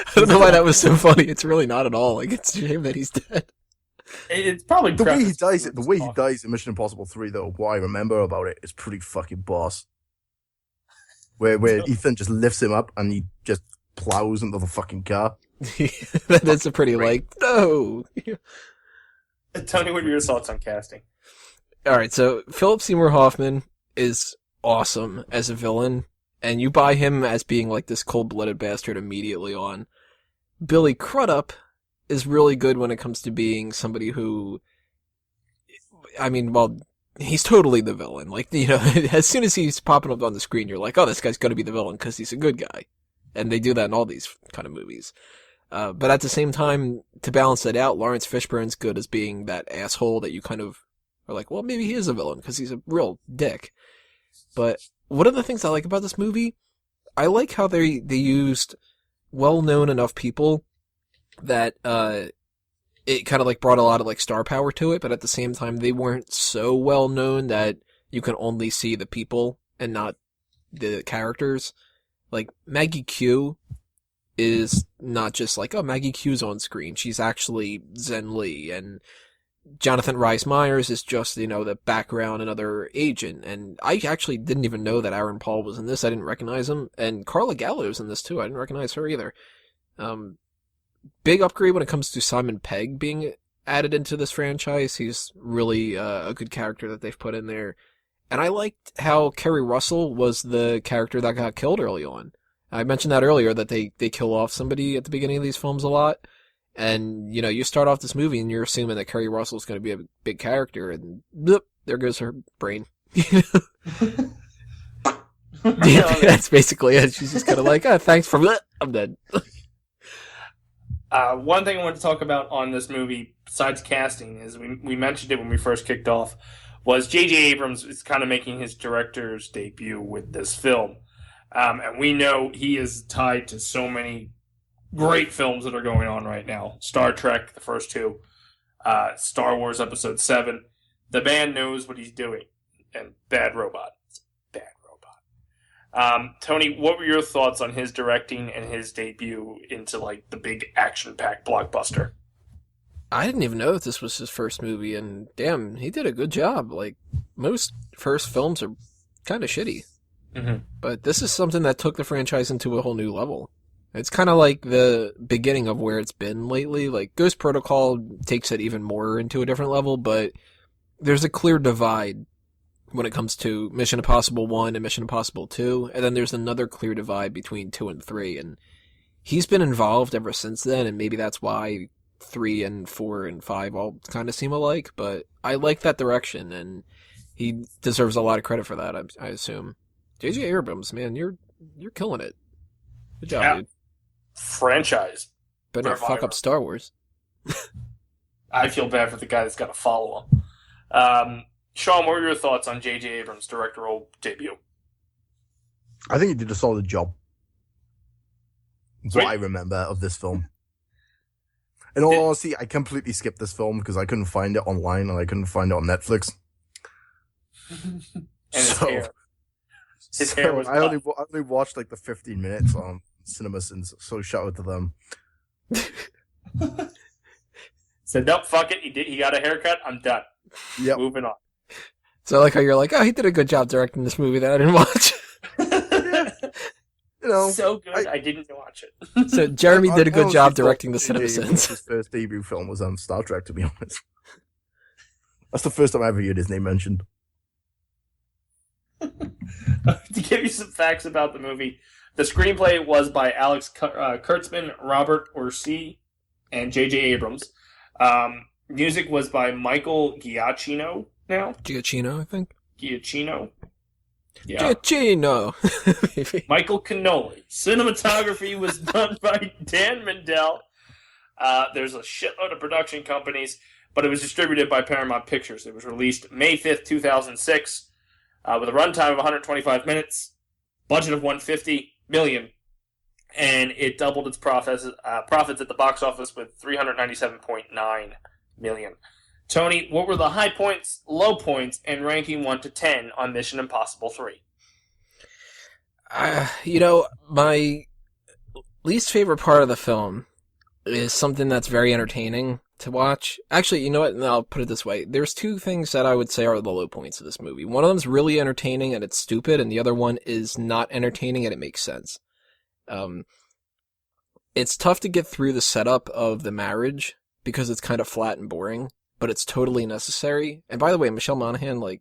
I don't know why that was so funny. It's really not at all. Like, it's a shame that he's dead. It's probably the way he dies in Mission Impossible 3, though, what I remember about it is pretty fucking boss. Where Ethan just lifts him up and he just plows into the fucking car. That's a pretty, like, no. Tony, what are your thoughts on casting? Alright, so Philip Seymour Hoffman is awesome as a villain, and you buy him as being like this cold-blooded bastard immediately on. Billy Crudup is really good when it comes to being somebody who, I mean, well, he's totally the villain. Like, you know, as soon as he's popping up on the screen, you're like, oh, this guy's gonna be the villain because he's a good guy. And they do that in all these kind of movies. But at the same time, to balance that out, Lawrence Fishburne's good as being that asshole that you kind of are like, well, maybe he is a villain because he's a real dick. But one of the things I like about this movie, I like how they used well-known enough people that it kind of like brought a lot of like star power to it, but at the same time they weren't so well known that you can only see the people and not the characters. Like Maggie Q is not just like, oh, Maggie Q's on screen. She's actually Zen Lee, and Jonathan Rhys Meyers is just, the background, another agent. And I actually didn't even know that Aaron Paul was in this. I didn't recognize him. And Carla Gallo's in this too. I didn't recognize her either. Big upgrade when it comes to Simon Pegg being added into this franchise. He's really a good character that they've put in there. And I liked how Kerry Russell was the character that got killed early on. I mentioned that earlier, that they kill off somebody at the beginning of these films a lot. And, you start off this movie and you're assuming that Kerry Russell's going to be a big character, and bloop, there goes her brain. That's basically it. She's just kind of like, oh, thanks for blip, I'm dead. One thing I want to talk about on this movie, besides casting, is we mentioned it when we first kicked off, was J.J. Abrams is kind of making his director's debut with this film. And we know he is tied to so many great films that are going on right now. Star Trek, the first two, Star Wars Episode 7. The man knows what he's doing. And Bad Robot. It's Bad Robot. Tony, what were your thoughts on his directing and his debut into, like, the big action-packed blockbuster? I didn't even know that this was his first movie, and damn, he did a good job. Like, most first films are kind of shitty. Mm-hmm. But this is something that took the franchise into a whole new level. It's kind of like the beginning of where it's been lately. Like, Ghost Protocol takes it even more into a different level, but there's a clear divide when it comes to Mission Impossible 1 and Mission Impossible 2, and then there's another clear divide between 2 and 3, and he's been involved ever since then, and maybe that's why 3 and 4 and 5 all kind of seem alike, but I like that direction, and he deserves a lot of credit for that, I assume. J.J. Abrams, man, you're killing it. Good job, dude. Franchise. Better not fuck up Star Wars. I feel bad for the guy that's got to follow him. Sean, what were your thoughts on J.J. Abrams' directorial debut? I think he did a solid job. That's what I remember of this film. In all honesty, I completely skipped this film because I couldn't find it online and I couldn't find it on Netflix. And his hair. His hair was I only watched like the 15 minutes on CinemaSins, so shout out to them. Said, nope, fuck it. He got a haircut. I'm done. Yep. Moving on. So I like how you're like, oh, he did a good job directing this movie that I didn't watch. So good, I didn't watch it. So Jeremy did a good job directing the CinemaSins. His first debut film was on Star Trek, to be honest. That's the first time I ever heard his name mentioned. To give you some facts about the movie, the screenplay was by Alex Kurtzman, Robert Orsi, and J.J. Abrams. Music was by Michael Giacchino now. Giacchino, I think. Giacchino. Yeah. Giacchino. Michael Cannoli. Cinematography was done by Dan Mindell. There's a shitload of production companies, but it was distributed by Paramount Pictures. It was released May 5th, 2006. With a runtime of 125 minutes, budget of $150 million, and it doubled its profits at the box office with $397.9 million. Tony, what were the high points, low points, and ranking 1 to 10 on Mission Impossible 3? My least favorite part of the film is something that's very entertaining to watch. Actually, you know what? I'll put it this way. There's two things that I would say are the low points of this movie. One of them's really entertaining and it's stupid, and the other one is not entertaining and it makes sense. It's tough to get through the setup of the marriage because it's kind of flat and boring, but it's totally necessary. And by the way, Michelle Monaghan, like,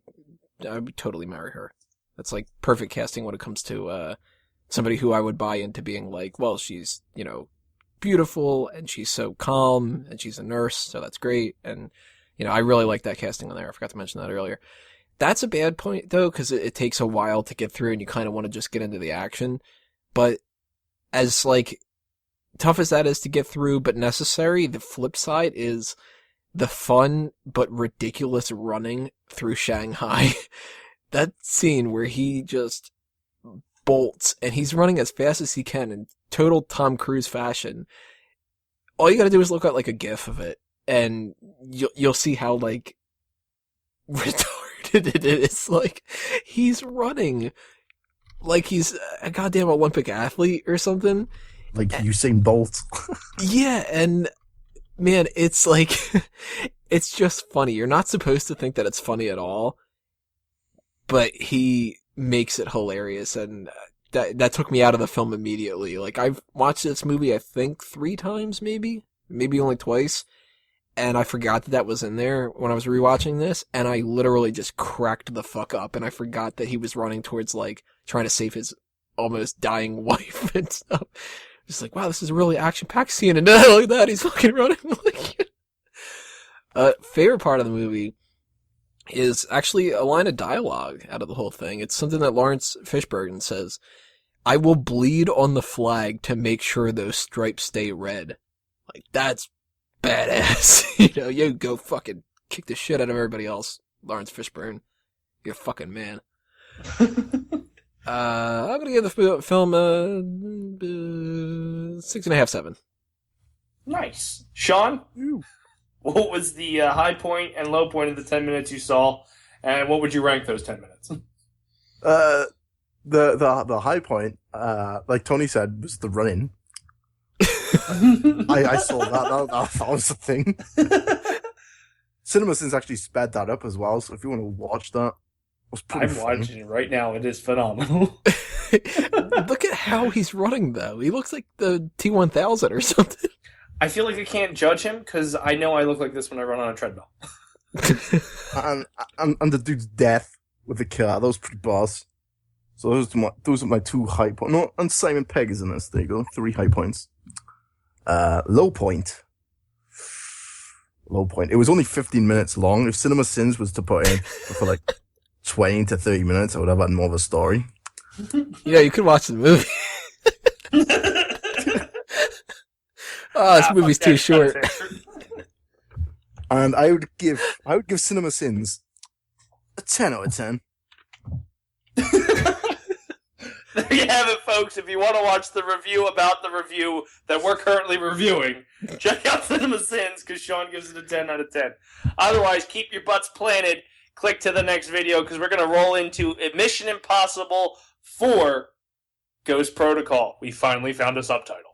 I would totally marry her. That's like perfect casting when it comes to somebody who I would buy into being like, well, she's, beautiful and she's so calm and she's a nurse, so that's great. And I really like that casting on there. I forgot to mention that earlier. That's a bad point though, because it takes a while to get through and you kind of want to just get into the action. But as like tough as that is to get through but necessary, the flip side is the fun but ridiculous running through Shanghai. That scene where he just bolts and he's running as fast as he can in total Tom Cruise fashion. All you gotta do is look at like a GIF of it and you'll see how like retarded it is. Like he's running like he's a goddamn Olympic athlete or something. like Usain Bolt. Yeah, and man, it's like, it's just funny. You're not supposed to think that it's funny at all, but he makes it hilarious, and that took me out of the film immediately. Like, I've watched this movie, I think, 3 times, maybe only twice, and I forgot that was in there when I was rewatching this, and I literally just cracked the fuck up, and I forgot that he was running towards, like, trying to save his almost dying wife and stuff. Just like, wow, this is a really action-packed scene, and then look at that, he's fucking running. Favorite part of the movie is actually a line of dialogue out of the whole thing. It's something that Lawrence Fishburne says, "I will bleed on the flag to make sure those stripes stay red." Like, that's badass. You know, you go fucking kick the shit out of everybody else, Lawrence Fishburne. You're a fucking man. I'm gonna give the film 6.5, 7. Nice. Sean? What was the high point and low point of the 10 minutes you saw, and what would you rank those 10 minutes? The high point, like Tony said, was the running. I saw that was the thing. CinemaSins actually sped that up as well, so if you want to watch that, it was pretty funny. Watching it right now. It is phenomenal. Look at how he's running, though. He looks like the T-1000 or something. I feel like I can't judge him, because I know I look like this when I run on a treadmill. and the dude's death with the killer, that was pretty boss. So those are my 2 high points. No, and Simon Pegg is in this. There you go, 3 high points. Low point. It was only 15 minutes long. If CinemaSins was to put in for like 20 to 30 minutes, I would have had more of a story. Yeah, you could watch the movie. Oh, this movie's too short. And I would give CinemaSins a 10 out of 10. There you have it, folks. If you want to watch the review about the review that we're currently reviewing, check out CinemaSins, because Sean gives it a 10 out of 10. Otherwise, keep your butts planted. Click to the next video, because we're going to roll into Mission Impossible 4 Ghost Protocol. We finally found a subtitle.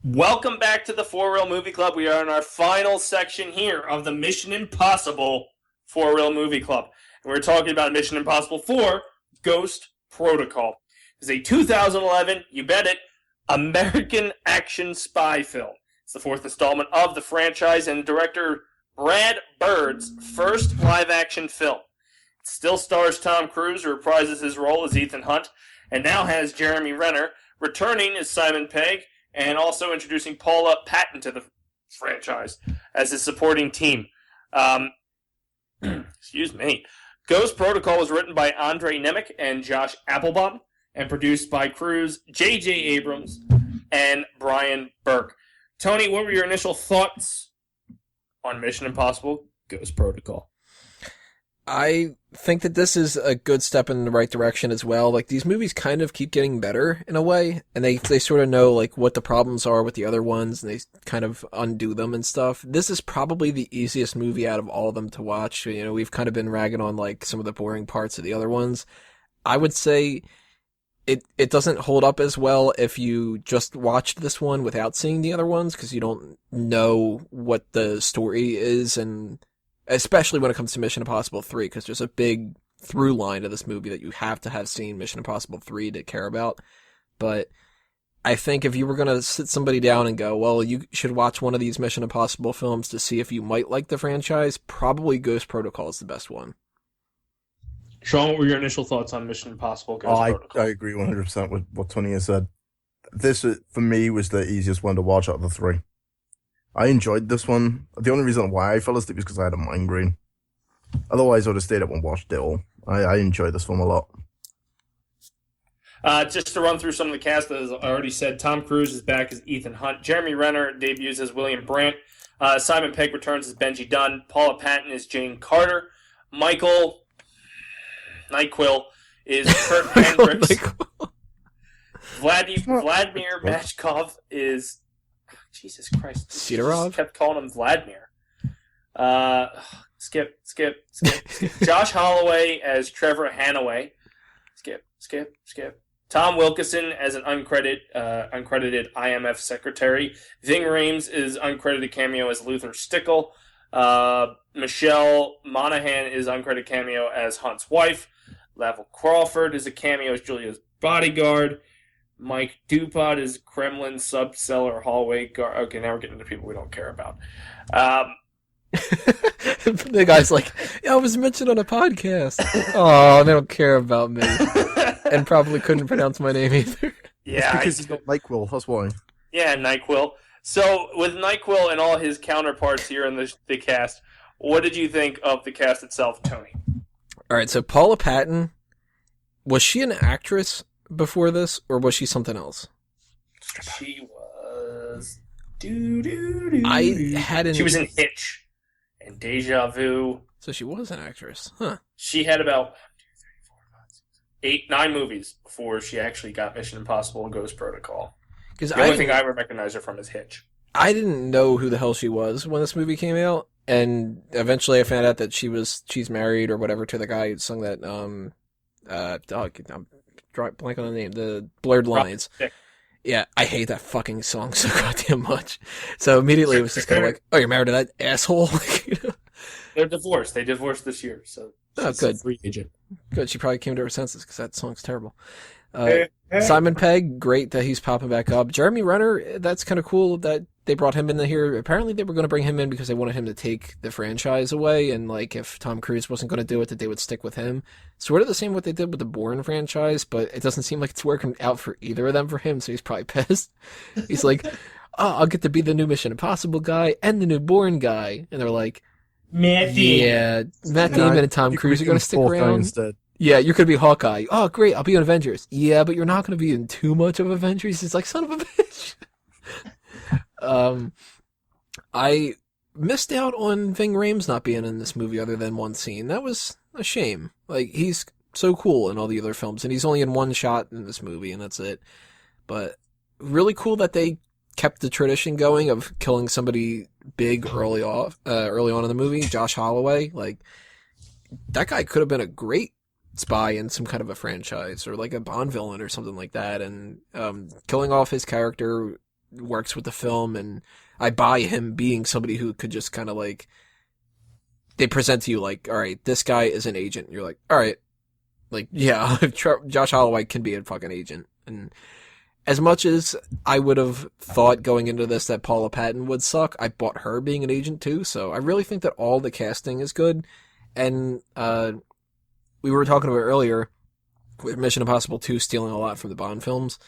Welcome back to the 4 Reel Movie Club. We are in our final section here of the Mission Impossible 4 Reel Movie Club. And we're talking about Mission Impossible 4 Ghost Protocol. It's a 2011, you bet it, American action spy film. It's the 4th installment of the franchise and director Brad Bird's first live-action film. It still stars Tom Cruise, who reprises his role as Ethan Hunt, and now has Jeremy Renner returning as Simon Pegg, and also introducing Paula Patton to the franchise as his supporting team. Excuse me. Ghost Protocol was written by Andre Nemec and Josh Applebaum, and produced by Cruise, J.J. Abrams, and Brian Burke. Tony, what were your initial thoughts on Mission Impossible Ghost Protocol? I think that this is a good step in the right direction as well. Like, these movies kind of keep getting better in a way, and they sort of know, like, what the problems are with the other ones, and they kind of undo them and stuff. This is probably the easiest movie out of all of them to watch. You know, we've kind of been ragging on, like, some of the boring parts of the other ones. I would say it doesn't hold up as well if you just watched this one without seeing the other ones, because you don't know what the story is, and especially when it comes to Mission Impossible 3, because there's a big through line to this movie that you have to have seen Mission Impossible 3 to care about. But I think if you were going to sit somebody down and go, well, you should watch one of these Mission Impossible films to see if you might like the franchise, probably Ghost Protocol is the best one. Sean, what were your initial thoughts on Mission Impossible Ghost Protocol? I agree 100% with what Tony has said. This, for me, was the easiest one to watch out of the 3. I enjoyed this one. The only reason why I fell asleep is because I had a migraine. Otherwise, I would have stayed up and watched it all. I enjoyed this film a lot. Just to run through some of the cast, as I already said, Tom Cruise is back as Ethan Hunt. Jeremy Renner debuts as William Brandt. Simon Pegg returns as Benji Dunn. Paula Patton is Jane Carter. Michael NyQuil is Kurt Hendricks. Vladimir Machkov is... Jesus Christ. Sidorov? Kept calling him Vladimir. Skip. Josh Holloway as Trevor Hannaway. Skip. Tom Wilkinson as an uncredited IMF secretary. Ving Rhames is uncredited cameo as Luther Stickle. Michelle Monaghan is uncredited cameo as Hunt's wife. Lavelle Crawford is a cameo as Julia's bodyguard. Mike Dupont is Kremlin subcellar hallway guard. Okay, now we're getting into people we don't care about. The guy's like, yeah, I was mentioned on a podcast. Oh, they don't care about me. And probably couldn't pronounce my name either. Yeah, because he's got NyQuil, that's why. Yeah, NyQuil. So, with NyQuil and all his counterparts here in the cast, what did you think of the cast itself, Tony? All right, so Paula Patton, was she an actress before this, or was she something else? She was... I hadn't... She was in Hitch and Deja Vu. So she was an actress, huh? She had about 9 movies before she actually got Mission Impossible and Ghost Protocol. The only thing I ever recognize her from is Hitch. I didn't know who the hell she was when this movie came out, and eventually I found out that she's married or whatever to the guy who sung that, I'm blank on the name, the Blurred Lines. Yeah, I hate that fucking song so goddamn much. So immediately it was just kind of like, oh, you're married to that asshole? They're divorced. They divorced this year, so she's good. A free agent. Good, she probably came to her senses because that song's terrible. Simon Pegg, great that he's popping back up. Jeremy Renner, that's kind of cool that they brought him in here. Apparently they were going to bring him in because they wanted him to take the franchise away, and like if Tom Cruise wasn't going to do it, that they would stick with him. Sort of the same what they did with the Bourne franchise, but it doesn't seem like it's working out for either of them for him, so he's probably pissed. He's like, oh, I'll get to be the new Mission Impossible guy and the new Bourne guy. And they're like, Matt Damon and Tom Cruise are going to stick around. Instead. Yeah, you're going to be Hawkeye. Oh, great, I'll be on Avengers. Yeah, but you're not going to be in too much of Avengers. It's like, son of a bitch. I missed out on Ving Rhames not being in this movie other than one scene. That was a shame. Like, he's so cool in all the other films, and he's only in one shot in this movie, and that's it. But really cool that they kept the tradition going of killing somebody big early on in the movie. Josh Holloway, like, that guy could have been a great spy in some kind of a franchise or like a Bond villain or something like that, and killing off his character works with the film, and I buy him being somebody who could just kind of like, they present to you like, all right, this guy is an agent. You're like, all right, like, yeah, Josh Holloway can be a fucking agent. And as much as I would have thought going into this that Paula Patton would suck, I bought her being an agent too. So I really think that all the casting is good. And we were talking about earlier with Mission Impossible 2 stealing a lot from the Bond films.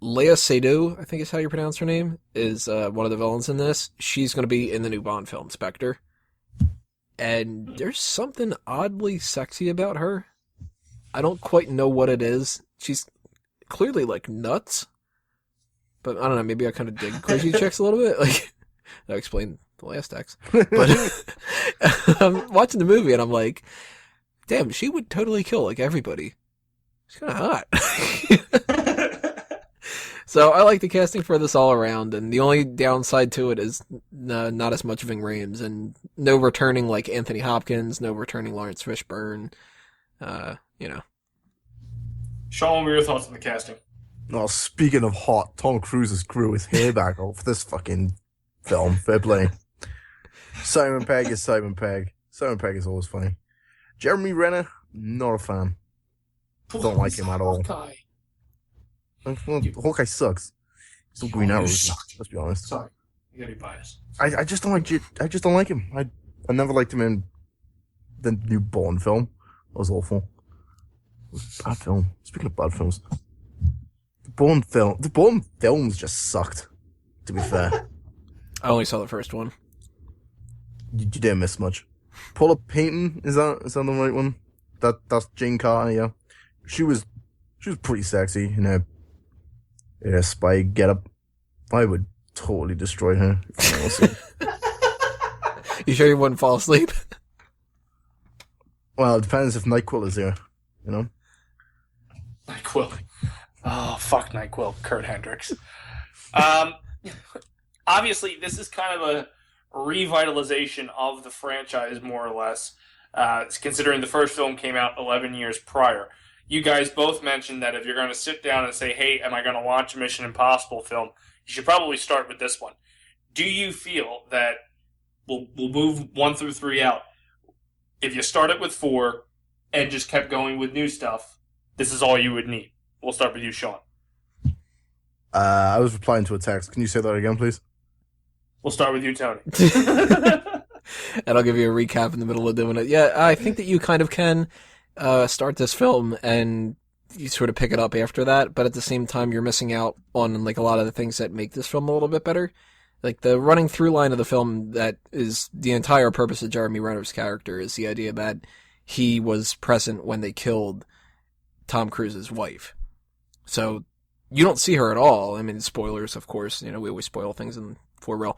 Léa Seydoux, I think is how you pronounce her name, is one of the villains in this. She's going to be in the new Bond film, Spectre. And there's something oddly sexy about her. I don't quite know what it is. She's clearly, like, nuts. But, I don't know, maybe I kind of dig crazy chicks a little bit. Like, that explained the last X. But I'm watching the movie and I'm like, damn, she would totally kill, like, everybody. She's kind of hot. So I like the casting for this all around, and the only downside to it is not as much Ving Rhames, and no returning like Anthony Hopkins, no returning Lawrence Fishburne, you know. Sean, what were your thoughts on the casting? Oh, speaking of hot, Tom Cruise grew his hair back off this fucking film. Fair play. Simon Pegg is Simon Pegg. Simon Pegg is always funny. Jeremy Renner, not a fan. Don't like him at all. Well, Hawkeye sucks. Still Green Arrow. Let's be honest. Sorry, you gotta be biased. I just don't like. I just don't like him. I never liked him in the new Bond film. That was awful. It was a bad film. Speaking of bad films, the Bond films just sucked. To be fair, I only saw the first one. You didn't miss much. Paula Payton, is that the right one? That's Jane Carter. Yeah, she was pretty sexy in her spy getup. I would totally destroy her. You sure you wouldn't fall asleep? Well, it depends if NyQuil is there, you know? NyQuil. Oh, fuck NyQuil. Kurt Hendricks. Obviously, this is kind of a revitalization of the franchise, more or less, considering the first film came out 11 years prior. you guys both mentioned that if you're going to sit down and say, hey, am I going to watch a Mission Impossible film, you should probably start with this one. Do you feel that, we'll move 1 through 3 out, if you started with 4 and just kept going with new stuff, this is all you would need? We'll start with you, Sean. I was replying to a text. Can you say that again, please? We'll start with you, Tony. And I'll give you a recap in the middle of doing it. Yeah, I think that you kind of can start this film and you sort of pick it up after that, but at the same time you're missing out on like a lot of the things that make this film a little bit better. Like the running through line of the film that is the entire purpose of Jeremy Renner's character is the idea that he was present when they killed Tom Cruise's wife. So you don't see her at all. I mean, spoilers, of course. You know, we always spoil things in For Real.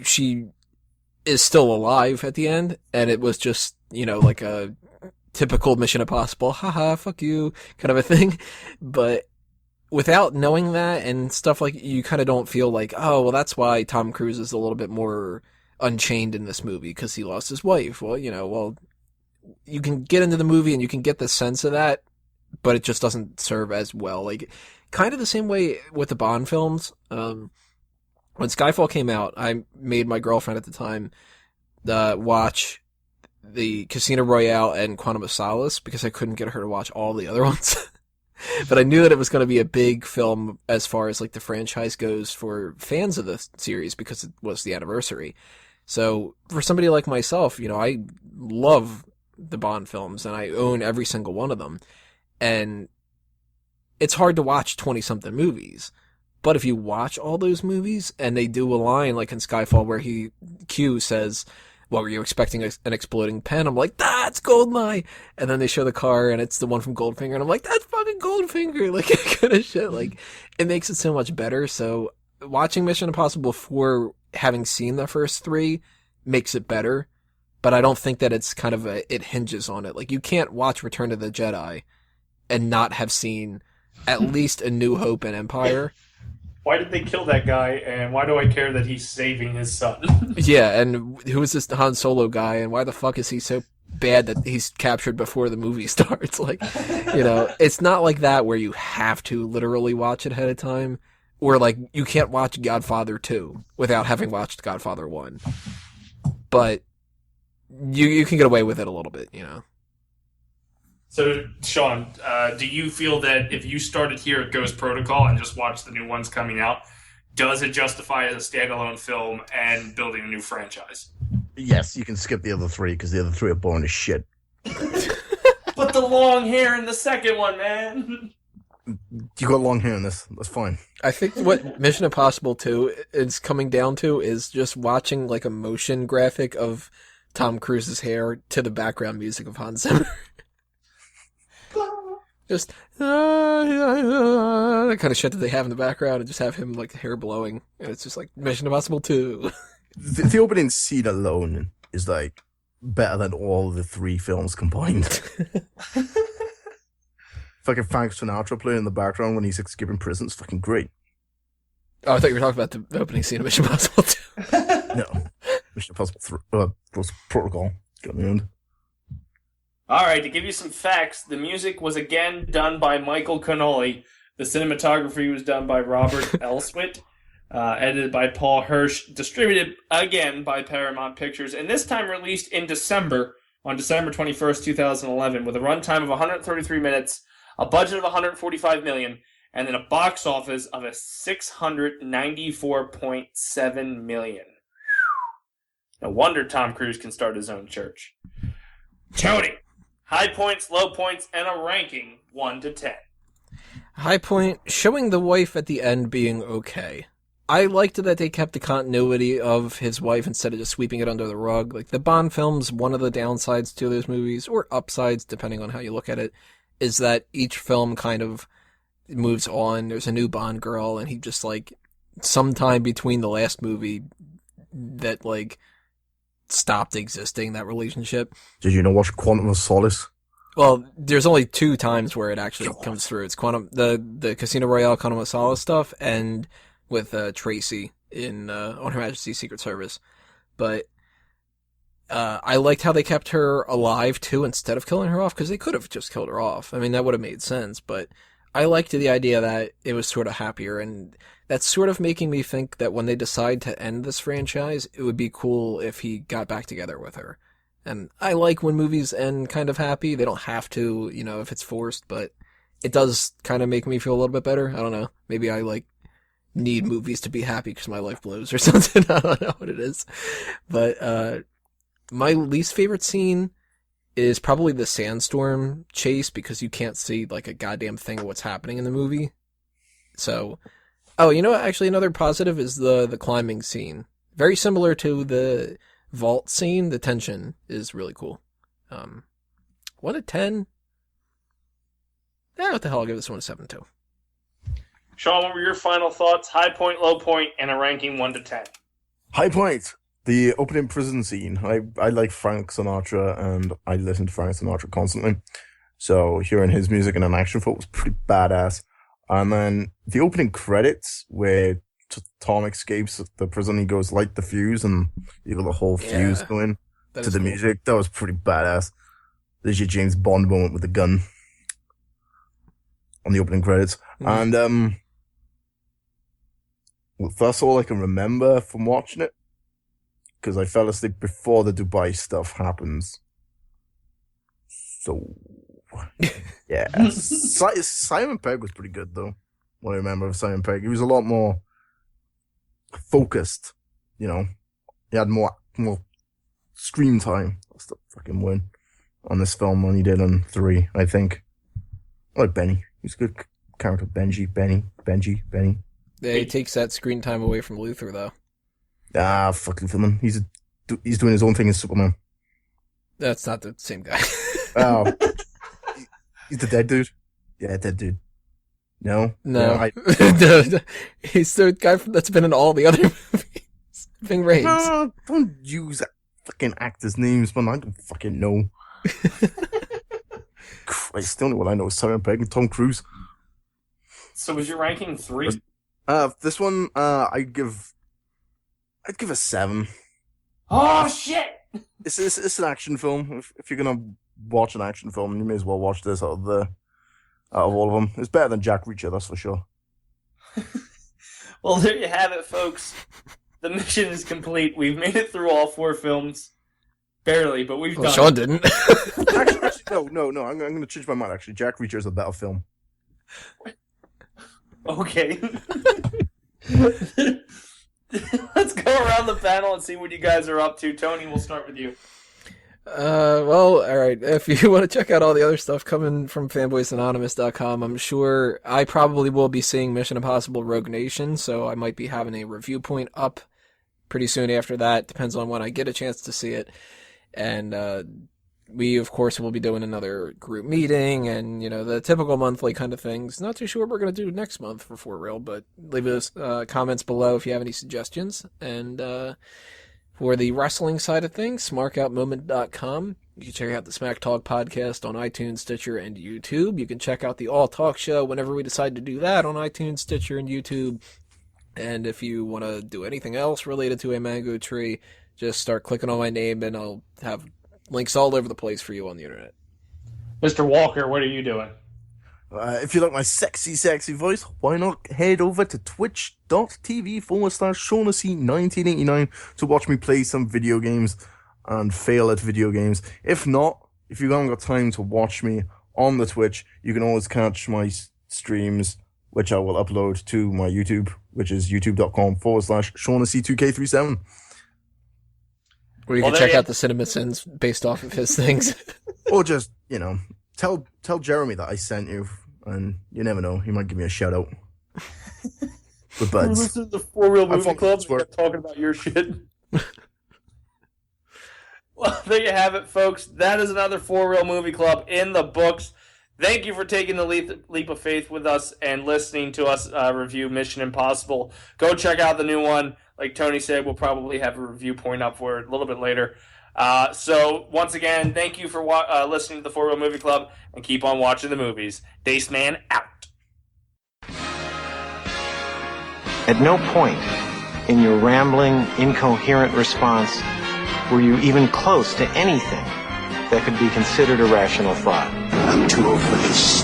She is still alive at the end, and it was just, you know, like a typical Mission Impossible, haha, fuck you, kind of a thing. But without knowing that and stuff, like, you kind of don't feel like, oh, well, that's why Tom Cruise is a little bit more unchained in this movie, because he lost his wife. Well, you know, well, you can get into the movie and you can get the sense of that, but it just doesn't serve as well. Like, kind of the same way with the Bond films. When Skyfall came out, I made my girlfriend at the time watch the Casino Royale and Quantum of Solace because I couldn't get her to watch all the other ones. But I knew that it was going to be a big film as far as like the franchise goes for fans of the series because it was the anniversary. So for somebody like myself, you know, I love the Bond films and I own every single one of them. And it's hard to watch 20-something movies. But if you watch all those movies and they do a line like in Skyfall where Q says, what were you expecting, an exploding pen? I'm like, that's Goldeneye. And then they show the car and it's the one from Goldfinger. And I'm like, that's fucking Goldfinger. Like, kind of shit. Like, it makes it so much better. So watching Mission Impossible 4, having seen the first 3, makes it better. But I don't think that it's kind of it hinges on it. Like, you can't watch Return of the Jedi and not have seen at least A New Hope and Empire. Why did they kill that guy, and why do I care that he's saving his son? Yeah, and who is this Han Solo guy, and why the fuck is he so bad that he's captured before the movie starts? Like, you know, it's not like that where you have to literally watch it ahead of time, or like, you can't watch Godfather 2 without having watched Godfather 1. But you can get away with it a little bit, you know. So, Sean, do you feel that if you started here at Ghost Protocol and just watched the new ones coming out, does it justify as a standalone film and building a new franchise? Yes, you can skip the other 3 because the other 3 are boring as shit. But the long hair in the second one, man. You got long hair in this. That's fine. I think what Mission Impossible 2 is coming down to is just watching like a motion graphic of Tom Cruise's hair to the background music of Hans Zimmer. Just that kind of shit that they have in the background, and just have him like hair blowing, and it's just like Mission Impossible 2. The opening scene alone is like better than all the 3 films combined. Fucking Frank Sinatra playing in the background when he's escaping prison is fucking great. Oh, I thought you were talking about the opening scene of Mission Impossible 2. No, Mission Impossible 3, Ghost Protocol. Got me on. All right, to give you some facts, the music was again done by Michael Connolly. The cinematography was done by Robert Elswit, edited by Paul Hirsch, distributed again by Paramount Pictures, and this time released in December, on December 21st, 2011, with a runtime of 133 minutes, a budget of $145 million, and then a box office of a $694.7 million. No wonder Tom Cruise can start his own church. Tony, high points, low points, and a ranking 1 to 10. High point, showing the wife at the end being okay. I liked that they kept the continuity of his wife instead of just sweeping it under the rug. Like, the Bond films, one of the downsides to those movies, or upsides, depending on how you look at it, is that each film kind of moves on. There's a new Bond girl, and he just, like, sometime between the last movie that, like, stopped existing, that relationship. Did you know watch Quantum of Solace? Well, there's only 2 times where it actually comes through. It's the Casino Royale Quantum of Solace stuff, and with Tracy in On Her Majesty's Secret Service. But I liked how they kept her alive, too, instead of killing her off, because they could have just killed her off. I mean, that would have made sense, but I liked the idea that it was sort of happier, and that's sort of making me think that when they decide to end this franchise, it would be cool if he got back together with her. And I like when movies end kind of happy. They don't have to, if it's forced, but it does kind of make me feel a little bit better. I don't know. Maybe I, need movies to be happy because my life blows or something. I don't know what it is. But, my least favorite scene is probably the sandstorm chase because you can't see a goddamn thing of what's happening in the movie. So, actually another positive is the climbing scene. Very similar to the vault scene. The tension is really cool. 1 to 10. What the hell? I'll give this one a 7 too. Sean, what were your final thoughts? High point, low point, and a ranking 1 to 10. High point. The opening prison scene. I like Frank Sinatra, and I listen to Frank Sinatra constantly. So hearing his music in an action film was pretty badass. And then the opening credits, where Tom escapes the prison, he goes light the fuse, and you got the whole fuse going to the music. That was pretty badass. There's your James Bond moment with the gun on the opening credits. And that's all I can remember from watching it, because I fell asleep before the Dubai stuff happens. So, yeah. Simon Pegg was pretty good, though. What I remember of Simon Pegg. He was a lot more focused, He had more screen time. That's the fucking word on this film than he did on 3, I think. I like Benny. He's a good character. Benji. Yeah, he takes that screen time away from Luther, though. Fuck Luther, man. He's doing his own thing as Superman. That's not the same guy. Oh. He's the dead dude? Yeah, dead dude. No? No. No, he's the guy that's been in all the other movies. Ving Rhames. No, don't use fucking actors' names, man. I don't fucking know. Christ, the only one I know is Simon Pegg and Tom Cruise. So was your ranking 3? This one, I'd give a 7. Oh, shit! It's an action film. If you're gonna watch an action film, you may as well watch this out of all of them. It's better than Jack Reacher, that's for sure. Well, there you have it, folks. The mission is complete. We've made it through all 4 films. Barely, but we've done Sean it. didn't. actually, no. I'm going to change my mind, actually. Jack Reacher is a better film. Okay. Let's go around the panel and see what you guys are up to. Tony, we'll start with you. Well, alright. If you want to check out all the other stuff coming from fanboysanonymous.com, I'm sure I probably will be seeing Mission Impossible Rogue Nation, so I might be having a review point up pretty soon after that. Depends on when I get a chance to see it. And, we, of course, will be doing another group meeting and, the typical monthly kind of things. Not too sure what we're going to do next month for real, but leave us comments below if you have any suggestions. And for the wrestling side of things, smarkoutmoment.com. You can check out the Smack Talk podcast on iTunes, Stitcher, and YouTube. You can check out the All Talk Show whenever we decide to do that on iTunes, Stitcher, and YouTube. And if you want to do anything else related to a mango tree, just start clicking on my name and I'll have links all over the place for you on the internet. Mr. Walker, what are you doing? If you like my sexy voice, why not head over to twitch.tv/Shaughnessy1989 to watch me play some video games and fail at video games. If not, if you haven't got time to watch me on the Twitch, you can always catch my streams, which I will upload to my YouTube, which is youtube.com/Shaughnessy2K37. Or you can check out the Cinema Sins based off of his things. Or just, tell Jeremy that I sent you, and you never know, he might give me a shout out. With buds. This is the 4 Real Movie Club. We're talking about your shit. Well, there you have it, folks. That is another 4 Real Movie Club in the books. Thank you for taking the leap of faith with us and listening to us review Mission Impossible. Go check out the new one. Like Tony said, we'll probably have a review point up for it a little bit later. So, once again, thank you for listening to the 4 Real Movie Club, and keep on watching the movies. Daceman out. At no point in your rambling, incoherent response were you even close to anything that could be considered a rational thought? I'm too old for this.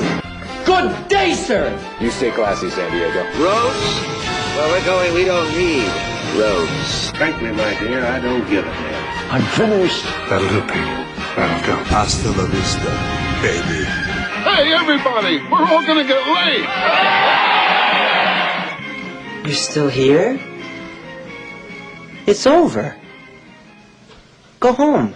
Good day, sir. You stay classy, San Diego. Roads? Where we're going, we don't need roads. Frankly, my dear, I don't give a damn. I'm finished. That'll do, Pete. That'll do. Hasta la vista, baby. Hey, everybody! We're all gonna get late! You're still here? It's over. Go home.